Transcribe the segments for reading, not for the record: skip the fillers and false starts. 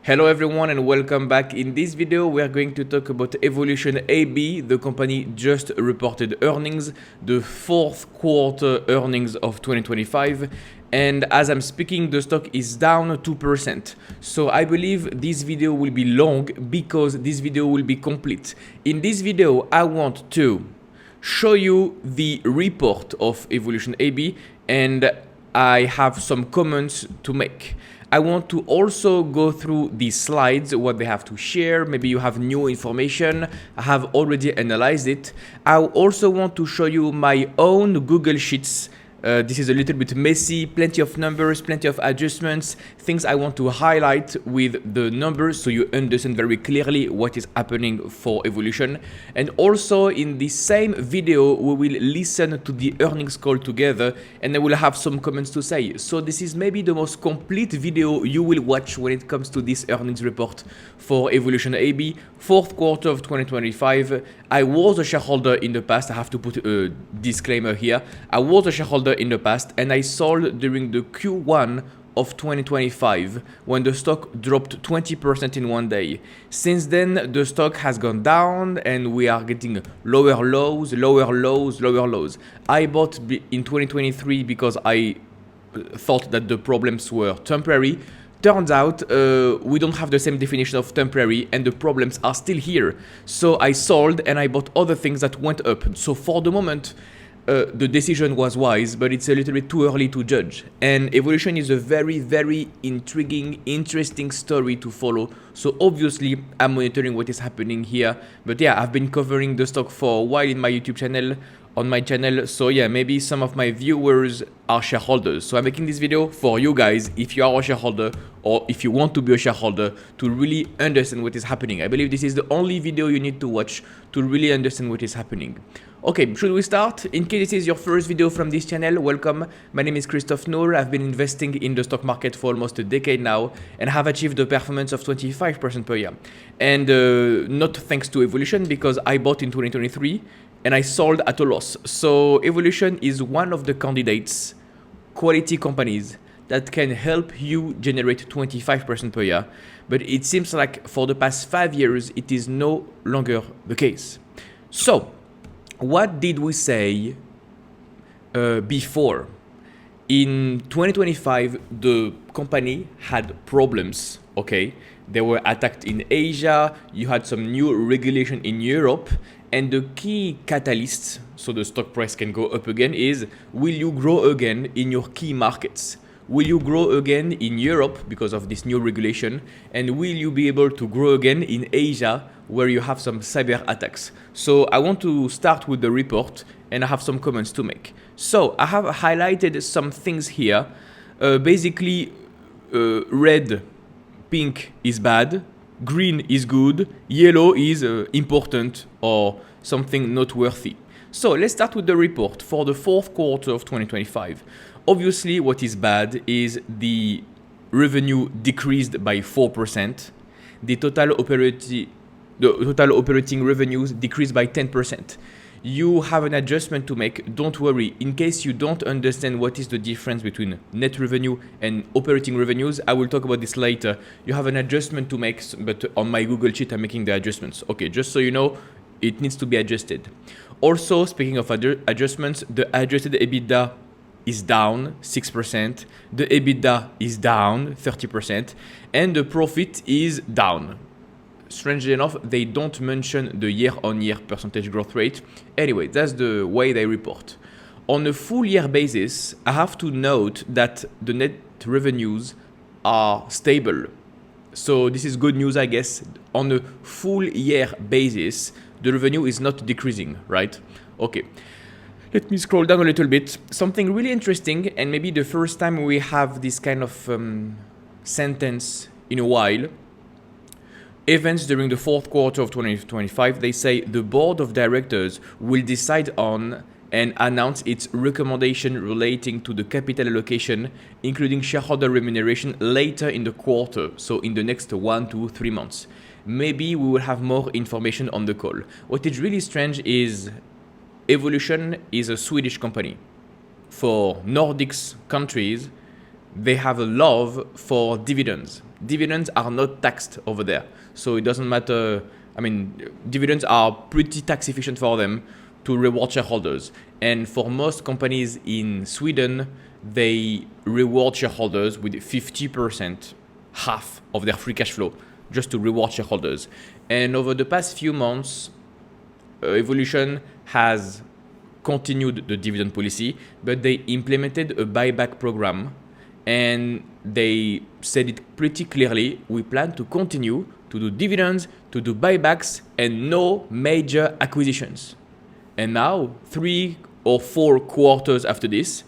Hello everyone and welcome back. In this video we are going to talk about Evolution AB. The company just reported earnings, the fourth quarter earnings of 2025, and as I'm speaking the stock is down 2%. So I believe this video will be long because this video will be complete. In this video I want to show you the report of Evolution AB and I have some comments to make. I want to also go through the slides, what they have to share. Maybe you have new information. I have already analyzed it. I also want to show you my own Google Sheets. This is a little bit messy, plenty of numbers, plenty of adjustments, things I want to highlight with the numbers so you understand very clearly what is happening for Evolution. And also in the same video, we will listen to the earnings call together and I will have some comments to say. So this is maybe the most complete video you will watch when it comes to this earnings report for Evolution AB, fourth quarter of 2025. I was a shareholder in the past. I have to put a disclaimer here. I was a shareholder in the past and I sold during the Q1 of 2025 when the stock dropped 20% in one day. Since then the stock has gone down and we are getting lower lows, lower lows, lower lows. I bought in 2023 because I thought that the problems were temporary. Turns out we don't have the same definition of temporary and the problems are still here. So I sold and I bought other things that went up. So for the moment, the decision was wise, but it's a little bit too early to judge. And Evolution is a very, very intriguing, interesting story to follow. So obviously, I'm monitoring what is happening here. But yeah, I've been covering the stock for a while in my YouTube channel, on my channel. So yeah, maybe some of my viewers are shareholders. So I'm making this video for you guys, if you are a shareholder or if you want to be a shareholder, to really understand what is happening. I believe this is the only video you need to watch to really understand what is happening. Okay, should we start? In case this is your first video from this channel, welcome. My name is Christophe Noor. I've been investing in the stock market for almost a decade now and have achieved a performance of 25% per year. And not thanks to Evolution, because I bought in 2023 and I sold at a loss. So Evolution is one of the candidates, quality companies that can help you generate 25% per year. But it seems like for the past 5 years, it is no longer the case. So what did we say before? In 2025, the company had problems, okay? They were attacked in Asia, you had some new regulation in Europe, and the key catalyst, so the stock price can go up again, is will you grow again in your key markets? Will you grow again in Europe because of this new regulation? And will you be able to grow again in Asia where you have some cyber attacks? So I want to start with the report and I have some comments to make. So I have highlighted some things here. Basically, red, pink is bad, green is good, yellow is important or something noteworthy. So let's start with the report for the fourth quarter of 2025. Obviously, what is bad is the revenue decreased by 4%. The total operating revenues decreased by 10%. You have an adjustment to make. Don't worry. In case you don't understand what is the difference between net revenue and operating revenues, I will talk about this later. You have an adjustment to make, but on my Google Sheet, I'm making the adjustments. Okay, just so you know, it needs to be adjusted. Also, speaking of adjustments, the adjusted EBITDA is down 6%, the EBITDA is down 30%, and the profit is down. Strangely enough, they don't mention the year-on-year percentage growth rate. Anyway, that's the way they report. On a full year basis, I have to note that the net revenues are stable. So this is good news, I guess. On a full year basis, the revenue is not decreasing, right? Okay. Let me scroll down a little bit. Something really interesting, and maybe the first time we have this kind of sentence in a while. Events during the fourth quarter of 2025, they say the board of directors will decide on and announce its recommendation relating to the capital allocation, including shareholder remuneration, later in the quarter, so in the next 1 to 3 months. Maybe we will have more information on the call. What is really strange is Evolution is a Swedish company. For Nordics countries, they have a love for dividends. dividends are not taxed over there. So it doesn't matter. I mean, dividends are pretty tax efficient for them to reward shareholders. And for most companies in Sweden, they reward shareholders with 50%, half of their free cash flow, just to reward shareholders. And over the past few months, Evolution has continued the dividend policy, but they implemented a buyback program, and they said it pretty clearly: we plan to continue to do dividends, to do buybacks, and no major acquisitions. And now, 3 or 4 quarters after this,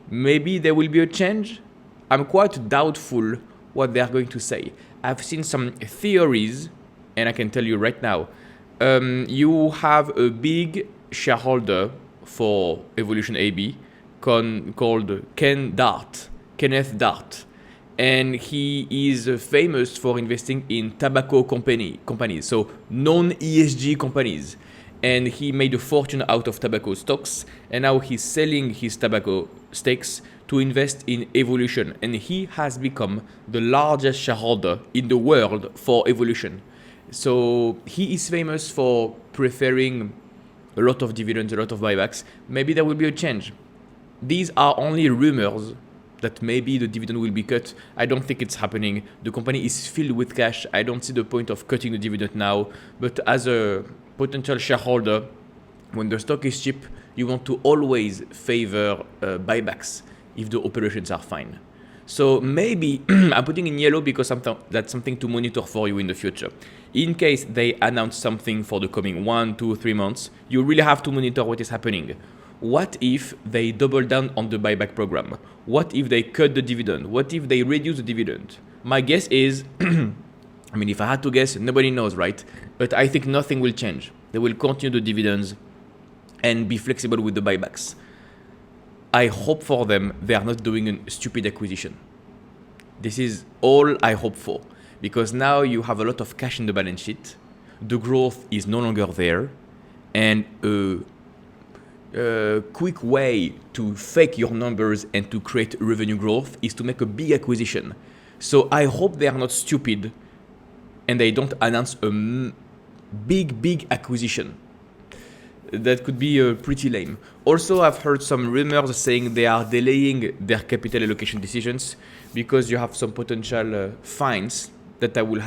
maybe there will be a change. I'm quite doubtful what they are going to say. I've seen some theories, and I can tell you right now, you have a big shareholder for Evolution AB called Kenneth Dart, and he is famous for investing in tobacco companies, so non-ESG companies. And he made a fortune out of tobacco stocks, and now he's selling his tobacco stakes to invest in Evolution, and he has become the largest shareholder in the world for Evolution. So he is famous for preferring a lot of dividends, a lot of buybacks. Maybe there will be a change. These are only rumors that maybe the dividend will be cut. I don't think it's happening. The company is filled with cash. I don't see the point of cutting the dividend now. But as a potential shareholder, when the stock is cheap, you want to always favor buybacks if the operations are fine. So maybe I'm putting in yellow because that's something to monitor for you in the future. In case they announce something for the coming 1, 2, 3 months, you really have to monitor what is happening. What if they double down on the buyback program? What if they cut the dividend? What if they reduce the dividend? My guess is, I mean, if I had to guess, nobody knows, right? But I think nothing will change. They will continue the dividends and be flexible with the buybacks. I hope for them they are not doing a stupid acquisition. This is all I hope for, because now you have a lot of cash in the balance sheet. The growth is no longer there, and a quick way to fake your numbers and to create revenue growth is to make a big acquisition. So I hope they are not stupid and they don't announce a big acquisition. That could be pretty lame. Also, I've heard some rumors saying they are delaying their capital allocation decisions because you have some potential fines that they will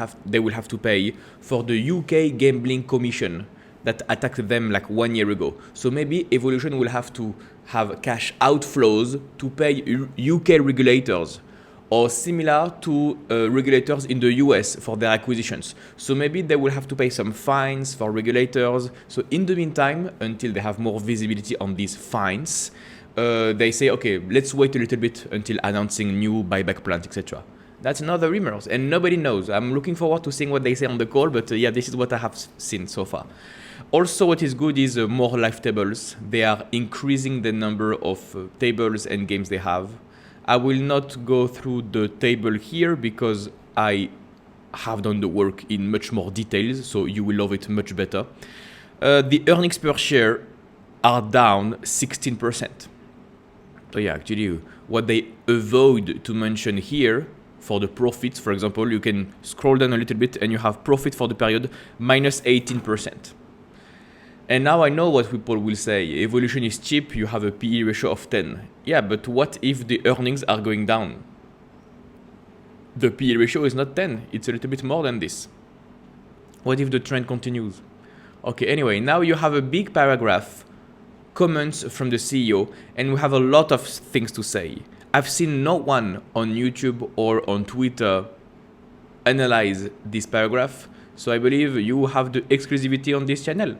have to pay for the UK Gambling Commission that attacked them like 1 year ago. So maybe Evolution will have to have cash outflows to pay UK regulators, or similar to regulators in the US for their acquisitions. So maybe they will have to pay some fines for regulators. So in the meantime, until they have more visibility on these fines, they say, okay, let's wait a little bit until announcing new buyback plans, etc. That's another rumors, and nobody knows. I'm looking forward to seeing what they say on the call, but yeah, this is what I have seen so far. Also, what is good is more live tables. They are increasing the number of tables and games they have. I will not go through the table here because I have done the work in much more details, so you will love it much better. The earnings per share are down 16%. So yeah, actually, what they avoid to mention here for the profits, for example, you can scroll down a little bit and you have profit for the period minus 18%. And now I know what people will say. Evolution is cheap, you have a PE ratio of 10. Yeah, but what if the earnings are going down? The PE ratio is not 10, it's a little bit more than this. What if the trend continues? Okay, anyway, now you have a big paragraph, comments from the CEO, and we have a lot of things to say. I've seen no one on YouTube or on Twitter analyze this paragraph, so I believe you have the exclusivity on this channel.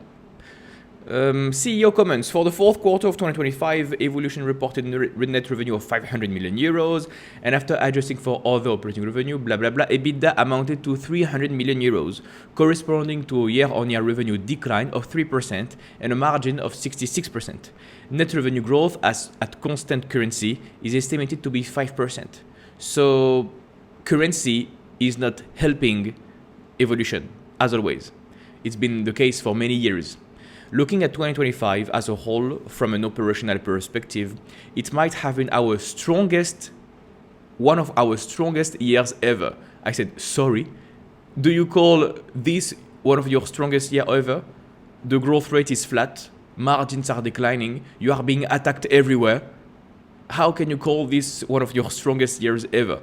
CEO comments. For the fourth quarter of 2025, Evolution reported net revenue of 500 million euros, and after adjusting for other operating revenue, blah blah blah, EBITDA amounted to 300 million euros, corresponding to a year-on-year revenue decline of 3% and a margin of 66%. Net revenue growth at constant currency is estimated to be 5%. So currency is not helping Evolution, as always. It's been the case for many years. Looking at 2025 as a whole from an operational perspective, it might have been one of our strongest years ever. I said, sorry, do you call this one of your strongest year ever? The growth rate is flat, margins are declining, you are being attacked everywhere. How can you call this one of your strongest years ever?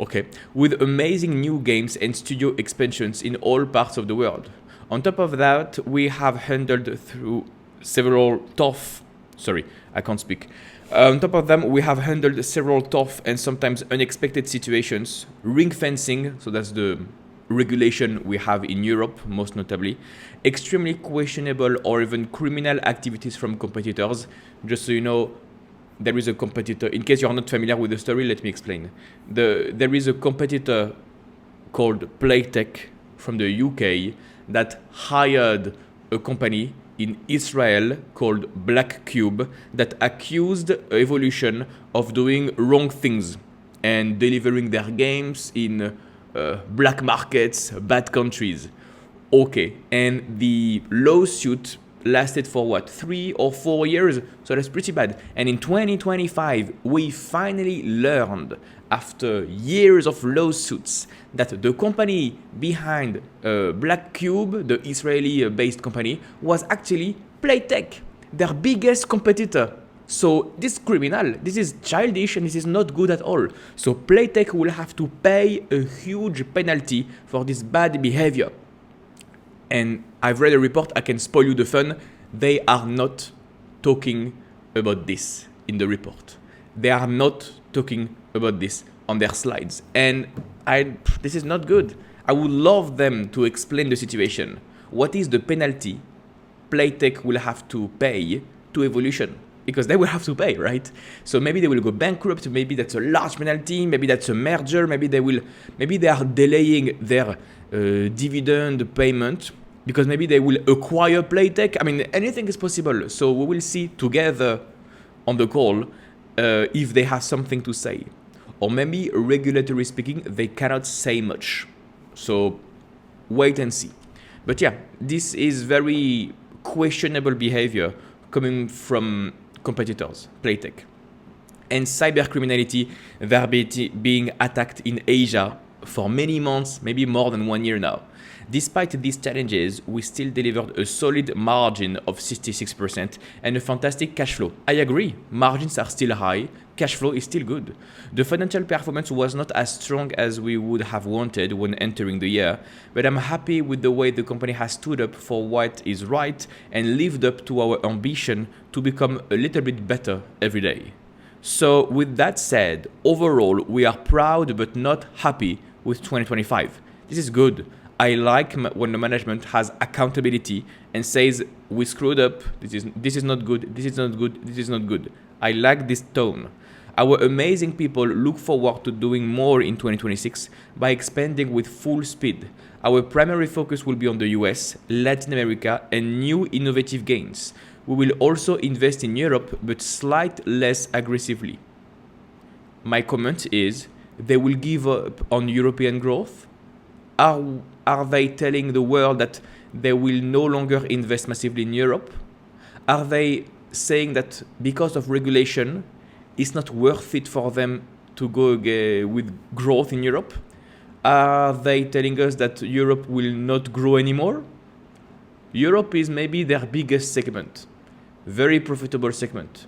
Okay, with amazing new games and studio expansions in all parts of the world. On top of that, we have handled through several tough, on top of them, we have handled several tough and sometimes unexpected situations, ring fencing, so that's the regulation we have in Europe, most notably, extremely questionable or even criminal activities from competitors. Just so you know, there is a competitor, in case you're not familiar with the story, let me explain. There is a competitor called Playtech from the UK that hired a company in Israel called Black Cube that accused Evolution of doing wrong things and delivering their games in black markets, bad countries. Okay, and the lawsuit lasted for what, 3 or 4 years? So that's pretty bad. And in 2025, we finally learned, after years of lawsuits, that the company behind Black Cube, the Israeli-based company, was actually Playtech, their biggest competitor. So this is criminal, this is childish, and this is not good at all. So Playtech will have to pay a huge penalty for this bad behavior. And I've read a report, I can spoil you the fun. They are not talking about this in the report. They are not talking about this on their slides. And this is not good. I would love them to explain the situation. What is the penalty Playtech will have to pay to Evolution? Because they will have to pay, right? So maybe they will go bankrupt, maybe that's a large penalty, maybe that's a merger, maybe they are delaying their dividend payment, because maybe they will acquire Playtech. I mean, anything is possible. So we will see together on the call if they have something to say. Or maybe, regulatory speaking, they cannot say much. So wait and see. But yeah, this is very questionable behavior coming from competitors, Playtech. And cybercriminality, they're being attacked in Asia for many months, maybe more than 1 year now. Despite these challenges, we still delivered a solid margin of 66% and a fantastic cash flow. I agree, margins are still high, cash flow is still good. The financial performance was not as strong as we would have wanted when entering the year, but I'm happy with the way the company has stood up for what is right and lived up to our ambition to become a little bit better every day. So with that said, overall, we are proud but not happy with 2025. This is good. I like when the management has accountability and says, we screwed up, this is not good, this is not good, this is not good. I like this tone. Our amazing people look forward to doing more in 2026 by expanding with full speed. Our primary focus will be on the US, Latin America, and new innovative games. We will also invest in Europe, but slightly less aggressively. My comment is, they will give up on European growth? Are they telling the world that they will no longer invest massively in Europe? Are they saying that because of regulation, it's not worth it for them to go with growth in Europe? Are they telling us that Europe will not grow anymore? Europe is maybe their biggest segment, very profitable segment.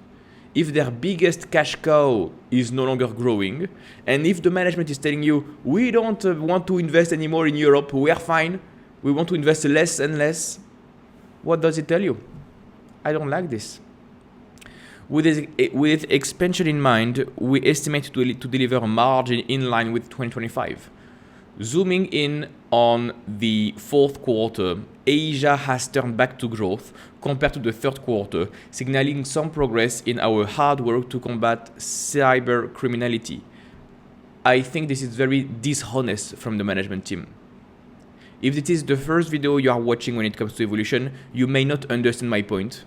If their biggest cash cow is no longer growing, and if the management is telling you, we don't want to invest anymore in Europe, we are fine, we want to invest less and less, what does it tell you? I don't like this. With expansion in mind, we estimate to deliver a margin in line with 2025. Zooming in on the fourth quarter, Asia has turned back to growth compared to the third quarter, signaling some progress in our hard work to combat cyber criminality. I think this is very dishonest from the management team. If it is the first video you are watching when it comes to Evolution, you may not understand my point.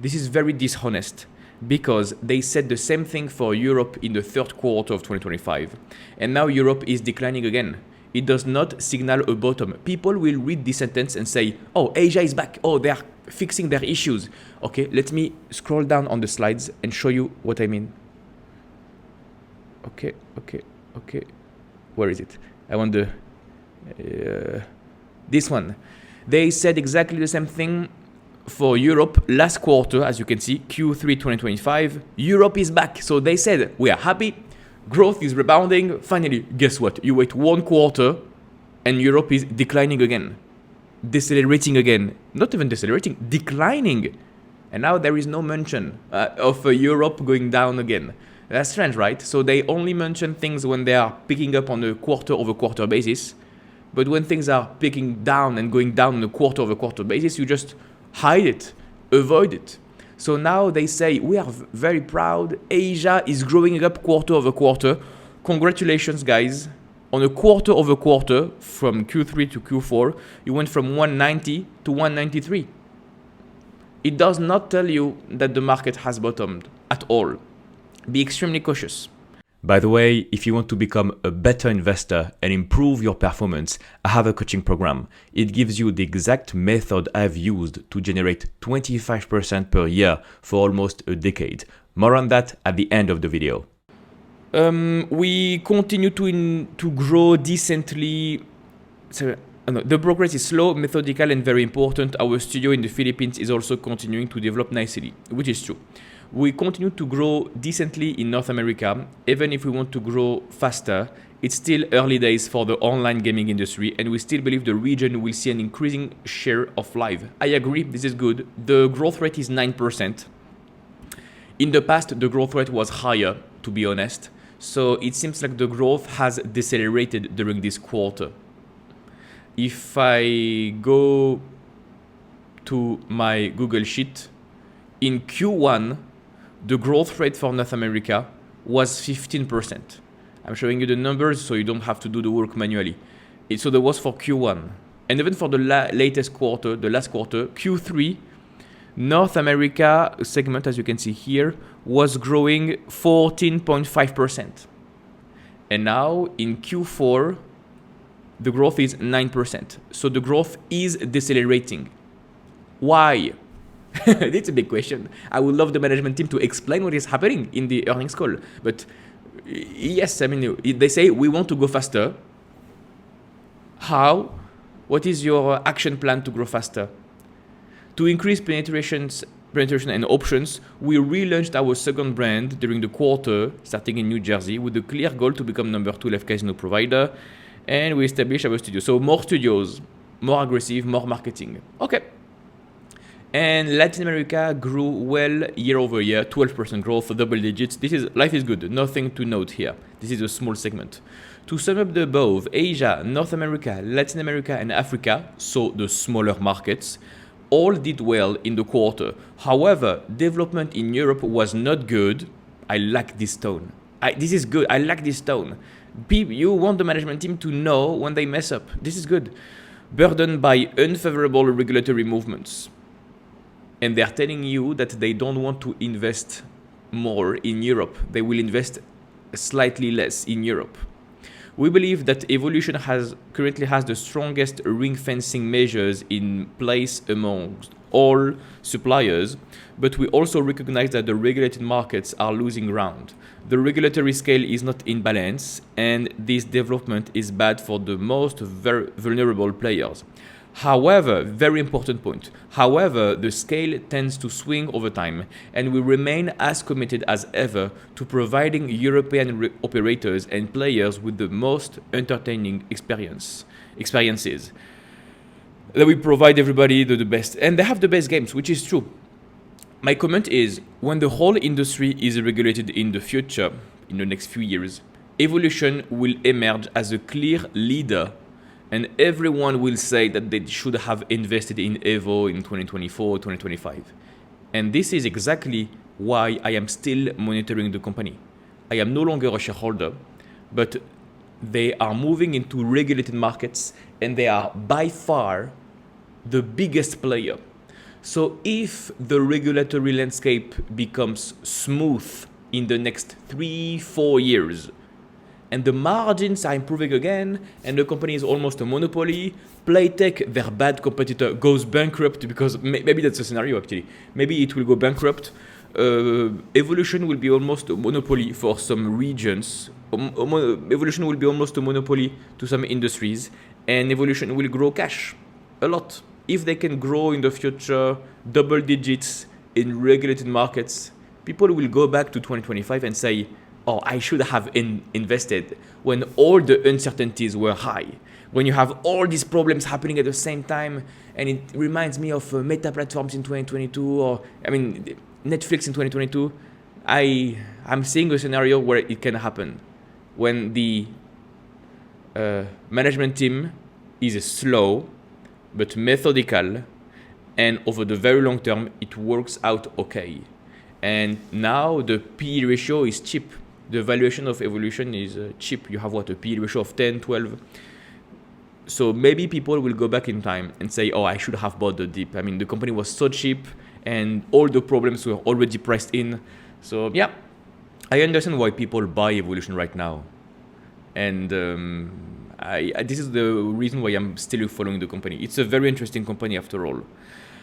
This is very dishonest, because they said the same thing for Europe in the third quarter of 2025, and now Europe is declining again. It does not signal a bottom. People will read this sentence and say, oh, Asia is back, oh, they are fixing their issues. Okay, let me scroll down on the slides and show you what I mean. Okay. where is it? I want the this one. They said exactly the same thing for Europe last quarter. As you can see, Q3 2025, Europe is back. So they said, we are happy, growth is rebounding. Finally, guess what? You wait one quarter and Europe is declining again, decelerating again, not even decelerating, declining. And now there is no mention of Europe going down again. That's strange, right? So they only mention things when they are picking up on a quarter-over-quarter basis. But when things are picking down and going down on a quarter-over-quarter basis, you just hide it, avoid it. So now they say, we are very proud. Asia is growing up quarter-over-quarter. Congratulations, guys. On a quarter-over-quarter, from Q3 to Q4, you went from 190 to 193. It does not tell you that the market has bottomed at all. Be extremely cautious. By the way, if you want to become a better investor and improve your performance, I have a coaching program. It gives you the exact method I've used to generate 25% per year for almost a decade. More on that at the end of the video. We continue to grow decently. The progress is slow, methodical, and very important. Our studio in the Philippines is also continuing to develop nicely, which is true. We continue to grow decently in North America. Even if we want to grow faster, it's still early days for the online gaming industry, and we still believe the region will see an increasing share of live. I agree, this is good. The growth rate is 9%. In the past, the growth rate was higher, to be honest. So it seems like the growth has decelerated during this quarter. If I go to my Google Sheet, in Q1, the growth rate for North America was 15%. I'm showing you the numbers so you don't have to do the work manually. So that was for Q1. And even for the latest quarter, the last quarter, Q3, North America segment, as you can see here, was growing 14.5%. And now in Q4, the growth is 9%. So the growth is decelerating. Why? It's a big question. I would love the management team to explain what is happening in the earnings call. But yes, I mean, they say we want to go faster. How? What is your action plan to grow faster? To increase penetration and options, we relaunched our second brand during the quarter, starting in New Jersey, with the clear goal to become number 2 live casino provider. And we established our studio. So more studios, more aggressive, more marketing. Okay. And Latin America grew well year over year, 12% growth, double digits. Life is good, nothing to note here. This is a small segment. To sum up the above, Asia, North America, Latin America, and Africa, so the smaller markets, all did well in the quarter. However, development in Europe was not good. I like this tone. This is good. I like this tone. You want the management team to know when they mess up. This is good. Burdened by unfavorable regulatory movements. And they're telling you that they don't want to invest more in Europe. They will invest slightly less in Europe. We believe that Evolution currently has the strongest ring-fencing measures in place amongst all suppliers, but we also recognize that the regulated markets are losing ground. The regulatory scale is not in balance, and this development is bad for the most vulnerable players. However, very important point, the scale tends to swing over time, and we remain as committed as ever to providing European operators and players with the most entertaining experiences. That we provide everybody the best, and they have the best games, which is true. My comment is, when the whole industry is regulated in the future, in the next few years, Evolution will emerge as a clear leader. And everyone will say that they should have invested in Evo in 2024, 2025. And this is exactly why I am still monitoring the company. I am no longer a shareholder, but they are moving into regulated markets and they are by far the biggest player. So if the regulatory landscape becomes smooth in the next 3-4 years, and the margins are improving again, and the company is almost a monopoly, Playtech, their bad competitor, goes bankrupt, because maybe that's a scenario actually. Maybe it will go bankrupt. evolution will be almost a monopoly for some regions. Evolution will be almost a monopoly to some industries, and evolution will grow cash a lot. If they can grow in the future double digits in regulated markets, people will go back to 2025 and say, oh, I should have invested when all the uncertainties were high. When you have all these problems happening at the same time, and it reminds me of meta platforms in 2022, or Netflix in 2022. I'm seeing a scenario where it can happen when the management team is slow but methodical, and over the very long term it works out okay. And now the PE ratio is cheap. The valuation of evolution is cheap. You have what, a PE ratio of 10, 12. So maybe people will go back in time and say, oh, I should have bought the dip. I mean, the company was so cheap and all the problems were already priced in. So yeah, I understand why people buy evolution right now. And this is the reason why I'm still following the company. It's a very interesting company after all.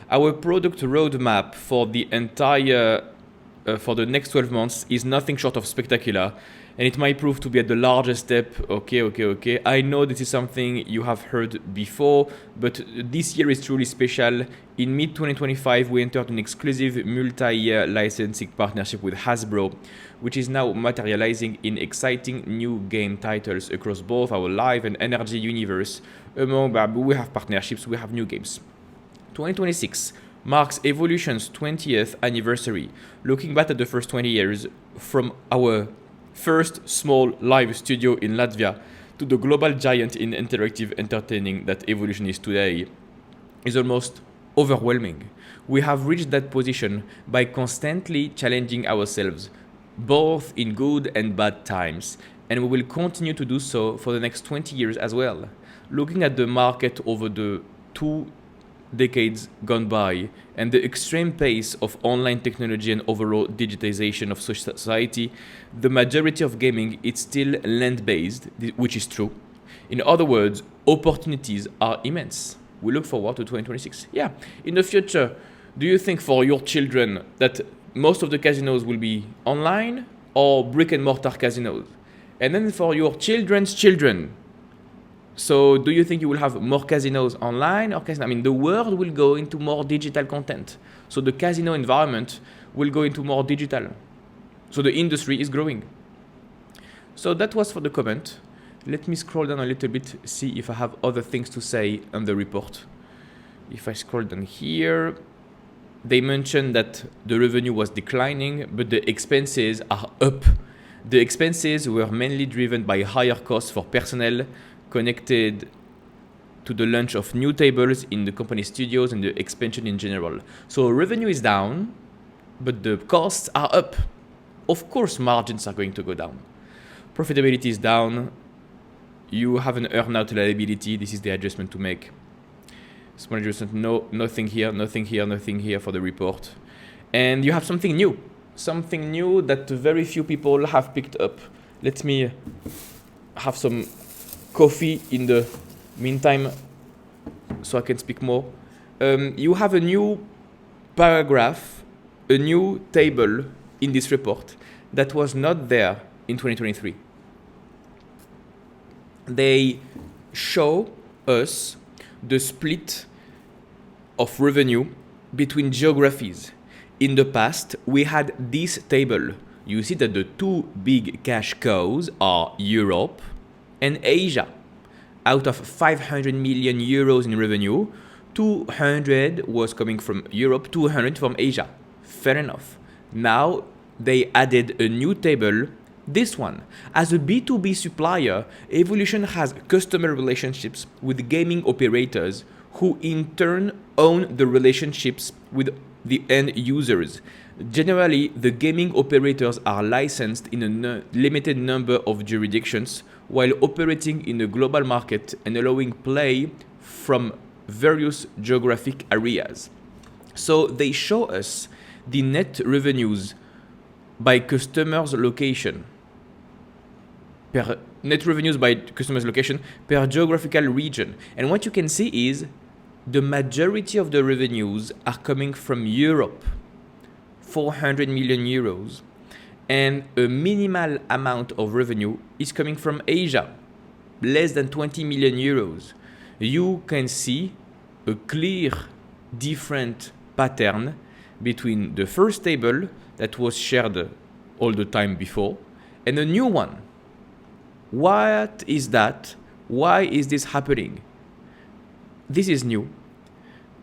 Our product roadmap for the entire for the next 12 months is nothing short of spectacular, and it might prove to be at the largest step. Okay. I know this is something you have heard before, but this year is truly special. In mid-2025, we entered an exclusive multi-year licensing partnership with Hasbro, which is now materializing in exciting new game titles across both our live and energy universe. We have partnerships, we have new games. 2026 marks Evolution's 20th anniversary. Looking back at the first 20 years, from our first small live studio in Latvia to the global giant in interactive entertaining that Evolution is today, is almost overwhelming. We have reached that position by constantly challenging ourselves, both in good and bad times, and we will continue to do so for the next 20 years as well. Looking at the market over the 2 decades gone by and the extreme pace of online technology and overall digitization of society, the majority of gaming is still land-based, which is true. In other words, opportunities are immense. We look forward to 2026. Yeah, in the future, do you think for your children that most of the casinos will be online or brick and mortar casinos? And then for your children's children, so do you think you will have more casinos online or casinos? I mean, the world will go into more digital content. So the casino environment will go into more digital. So the industry is growing. So that was for the comment. Let me scroll down a little bit, see if I have other things to say on the report. If I scroll down here, they mentioned that the revenue was declining, but the expenses are up. The expenses were mainly driven by higher costs for personnel, connected to the launch of new tables in the company studios and the expansion in general. So revenue is down, but the costs are up. Of course, margins are going to go down. Profitability is down. You have an earn-out liability. This is the adjustment to make. Small adjustment, no, nothing here for the report. And you have something new that very few people have picked up. Let me have some coffee in the meantime so I can speak more. You have a new paragraph, a new table in this report that was not there in 2023. They show us the split of revenue between geographies. In the past, we had this table. You see that the 2 big cash cows are Europe and Asia. Out of 500 million euros in revenue, 200 was coming from Europe, 200 from Asia. Fair enough. Now they added a new table, this one. As a B2B supplier, Evolution has customer relationships with gaming operators who in turn own the relationships with the end users. Generally, the gaming operators are licensed in a limited number of jurisdictions while operating in a global market and allowing play from various geographic areas. So they show us the net revenues by customers' location. Net revenues by customers' location per geographical region. And what you can see is the majority of the revenues are coming from Europe, 400 million euros, and a minimal amount of revenue is coming from Asia, less than 20 million euros. You can see a clear different pattern between the first table that was shared all the time before and a new one. What is that? Why is this happening? This is new.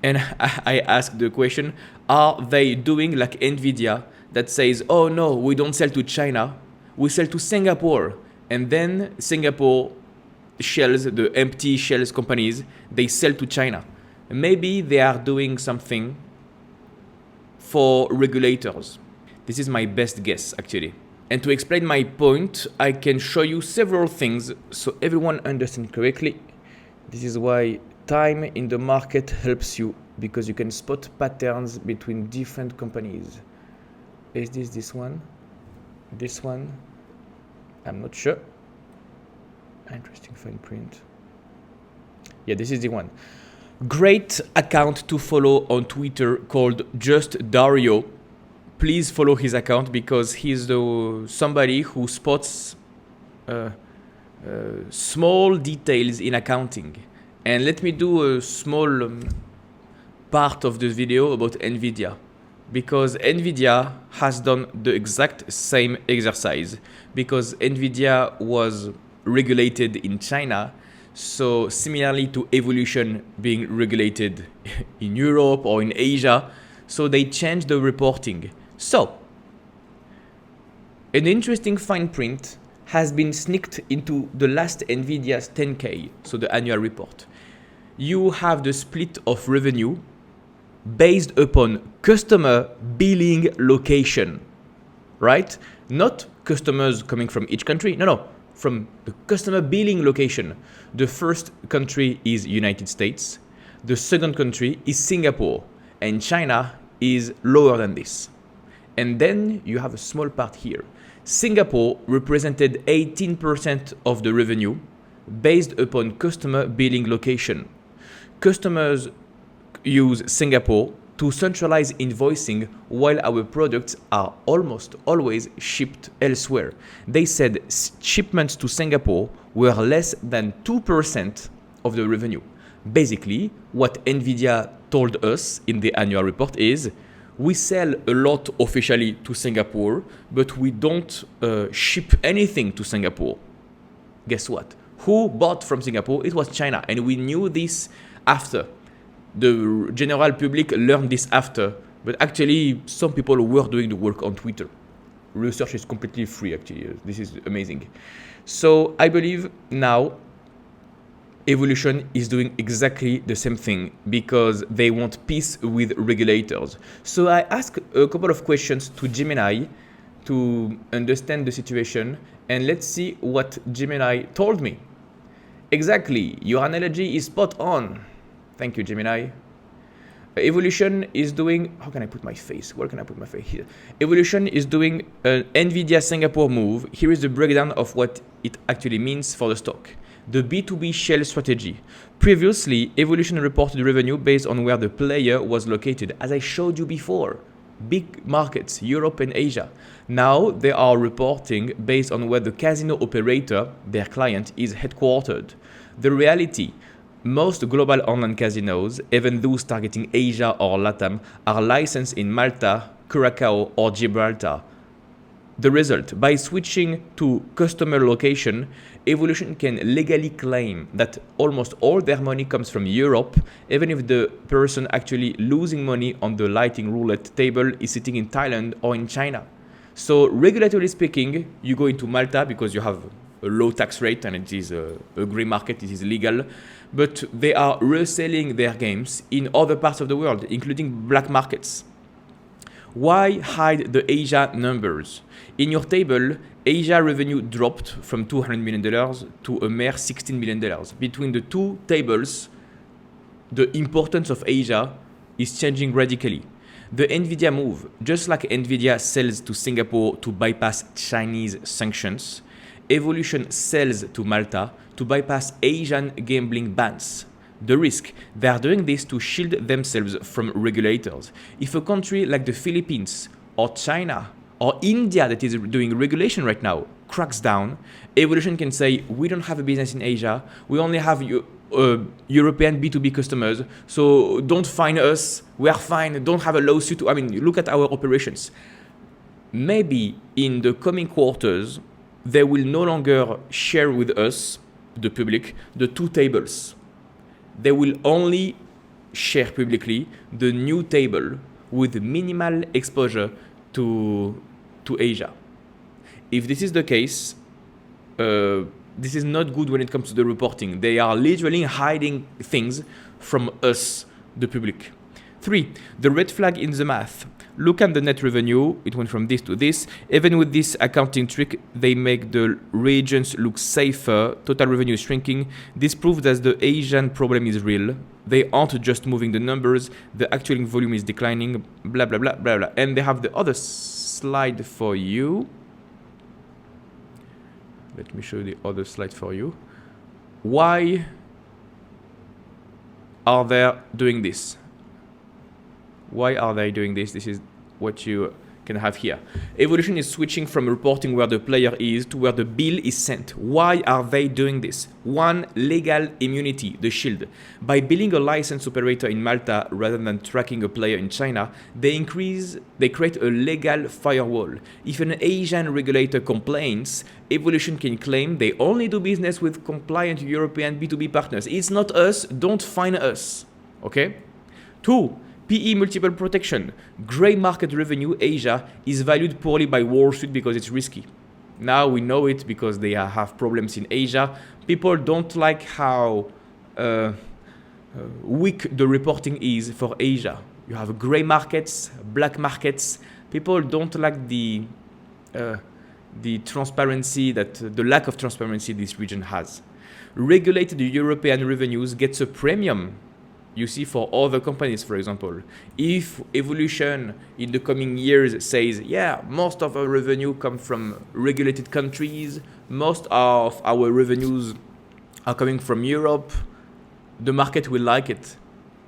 And I ask the question, are they doing like Nvidia that says, oh no, we don't sell to China, we sell to Singapore. And then Singapore shells, the empty shells companies, they sell to China. Maybe they are doing something for regulators. This is my best guess, actually. And to explain my point, I can show you several things so everyone understands correctly. This is why time in the market helps you, because you can spot patterns between different companies. Is this one? This one? I'm not sure. Interesting fine print. Yeah, this is the one. Great account to follow on Twitter called Just Dario. Please follow his account because he's somebody who spots small details in accounting. And let me do a small part of this video about Nvidia, because Nvidia has done the exact same exercise, because Nvidia was regulated in China. So similarly to Evolution being regulated in Europe or in Asia, so they changed the reporting. So an interesting fine print has been sneaked into the last Nvidia's 10K, so the annual report. You have the split of revenue based upon customer billing location, right? Not customers coming from each country, no, from the customer billing location. The first country is United States, the second country is Singapore, and China is lower than this. And then you have a small part here. Singapore represented 18% of the revenue based upon customer billing location. Customers use Singapore to centralize invoicing while our products are almost always shipped elsewhere. They said shipments to Singapore were less than 2% of the revenue. Basically, what Nvidia told us in the annual report is, we sell a lot officially to Singapore, but we don't ship anything to Singapore. Guess what? Who bought from Singapore? It was China, and we knew this after. The general public learned this after, but actually some people were doing the work on Twitter. Research is completely free, actually. This is amazing. So I believe now Evolution is doing exactly the same thing because they want peace with regulators. So I asked a couple of questions to Gemini to understand the situation, and let's see what Gemini told me. Exactly, your analogy is spot on. Thank you, Gemini. Evolution is doing, how can I put my face? Where can I put my face? Here. Evolution is doing an Nvidia Singapore move. Here is the breakdown of what it actually means for the stock. The B2B shell strategy. Previously, Evolution reported revenue based on where the player was located, as I showed you before. Big markets, Europe and Asia. Now they are reporting based on where the casino operator, their client, is headquartered. The reality, most global online casinos, even those targeting Asia or LATAM, are licensed in Malta, Curacao, or Gibraltar. The result, by switching to customer location, Evolution can legally claim that almost all their money comes from Europe, even if the person actually losing money on the lighting roulette table is sitting in Thailand or in China. So regulatorily speaking, you go into Malta because you have a low tax rate and it is a grey market, it is legal, but they are reselling their games in other parts of the world, including black markets. Why hide the Asia numbers? In your table, Asia revenue dropped from $200 million to a mere $16 million. Between the two tables, the importance of Asia is changing radically. The Nvidia move, just like Nvidia sells to Singapore to bypass Chinese sanctions, Evolution sells to Malta to bypass Asian gambling bans. The risk, they are doing this to shield themselves from regulators. If a country like the Philippines or China or India that is doing regulation right now cracks down, Evolution can say, we don't have a business in Asia, we only have European B2B customers, so don't fine us, we are fine, don't have a lawsuit. I mean, look at our operations. Maybe in the coming quarters, they will no longer share with us, the public, the two tables. They will only share publicly the new table with minimal exposure to Asia. If this is the case, this is not good when it comes to the reporting. They are literally hiding things from us, the public. 3, the red flag in the math. Look at the net revenue. It went from this to this. Even with this accounting trick, they make the regions look safer. Total revenue is shrinking. This proves that the Asian problem is real. They aren't just moving the numbers. The actual volume is declining. Blah, blah, blah, blah, blah. And they have the other slide for you. Let me show you the other slide for you. Why are they doing this? Why are they doing this? This is what you can have here. Evolution is switching from reporting where the player is to where the bill is sent. Why are they doing this? 1, legal immunity, the shield. By billing a licensed operator in Malta rather than tracking a player in China, they create a legal firewall. If an Asian regulator complains, Evolution can claim they only do business with compliant European B2B partners. It's not us, don't fine us. Okay? 2, PE multiple protection. Gray market revenue Asia is valued poorly by Wall Street because it's risky. Now we know it because they have problems in Asia. People don't like how weak the reporting is for Asia. You have gray markets, black markets. People don't like the transparency, the lack of transparency this region has. Regulated European revenues gets a premium. You see, for other companies, for example, if Evolution in the coming years says, yeah, most of our revenue comes from regulated countries, most of our revenues are coming from Europe, the market will like it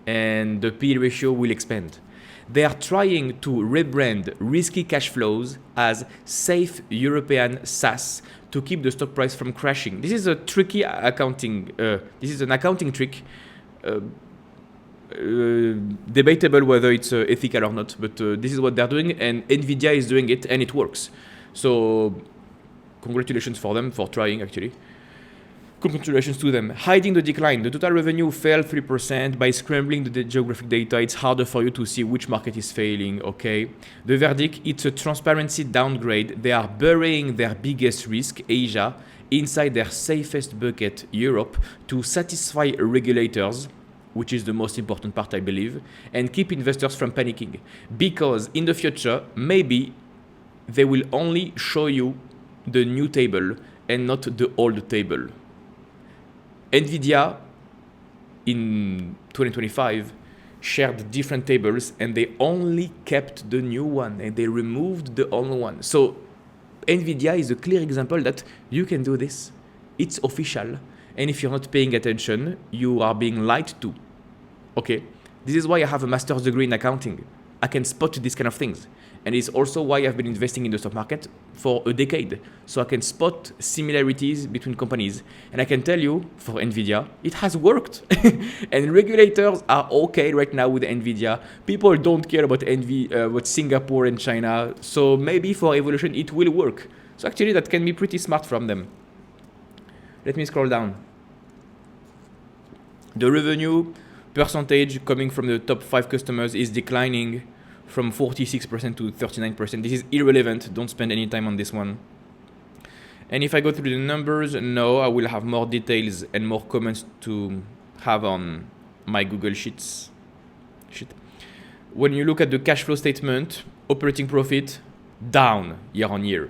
and the PE ratio will expand. They are trying to rebrand risky cash flows as safe European SaaS to keep the stock price from crashing. This is a tricky accounting, this is an accounting trick. Debatable whether it's ethical or not, but this is what they're doing, and Nvidia is doing it, and it works. So congratulations for them for trying, actually. Congratulations to them. Hiding the decline. The total revenue fell 3%. By scrambling the geographic data, it's harder for you to see which market is failing, okay? The verdict, it's a transparency downgrade. They are burying their biggest risk, Asia, inside their safest bucket, Europe, to satisfy regulators, which is the most important part, I believe, and keep investors from panicking. Because in the future, maybe they will only show you the new table and not the old table. Nvidia in 2025 shared different tables and they only kept the new one and they removed the old one. So Nvidia is a clear example that you can do this. It's official. And if you're not paying attention, you are being lied to. Okay, this is why I have a master's degree in accounting. I can spot these kind of things. And it's also why I've been investing in the stock market for a decade. So I can spot similarities between companies. And I can tell you, for Nvidia, it has worked. And regulators are okay right now with Nvidia. People don't care about about Singapore and China. So maybe for Evolution, it will work. So actually, that can be pretty smart from them. Let me scroll down. The revenue percentage coming from the top 5 customers is declining from 46% to 39%. This is irrelevant. Don't spend any time on this one. And if I go through the numbers, no, I will have more details and more comments to have on my Google Sheets. When you look at the cash flow statement, operating profit down year on year.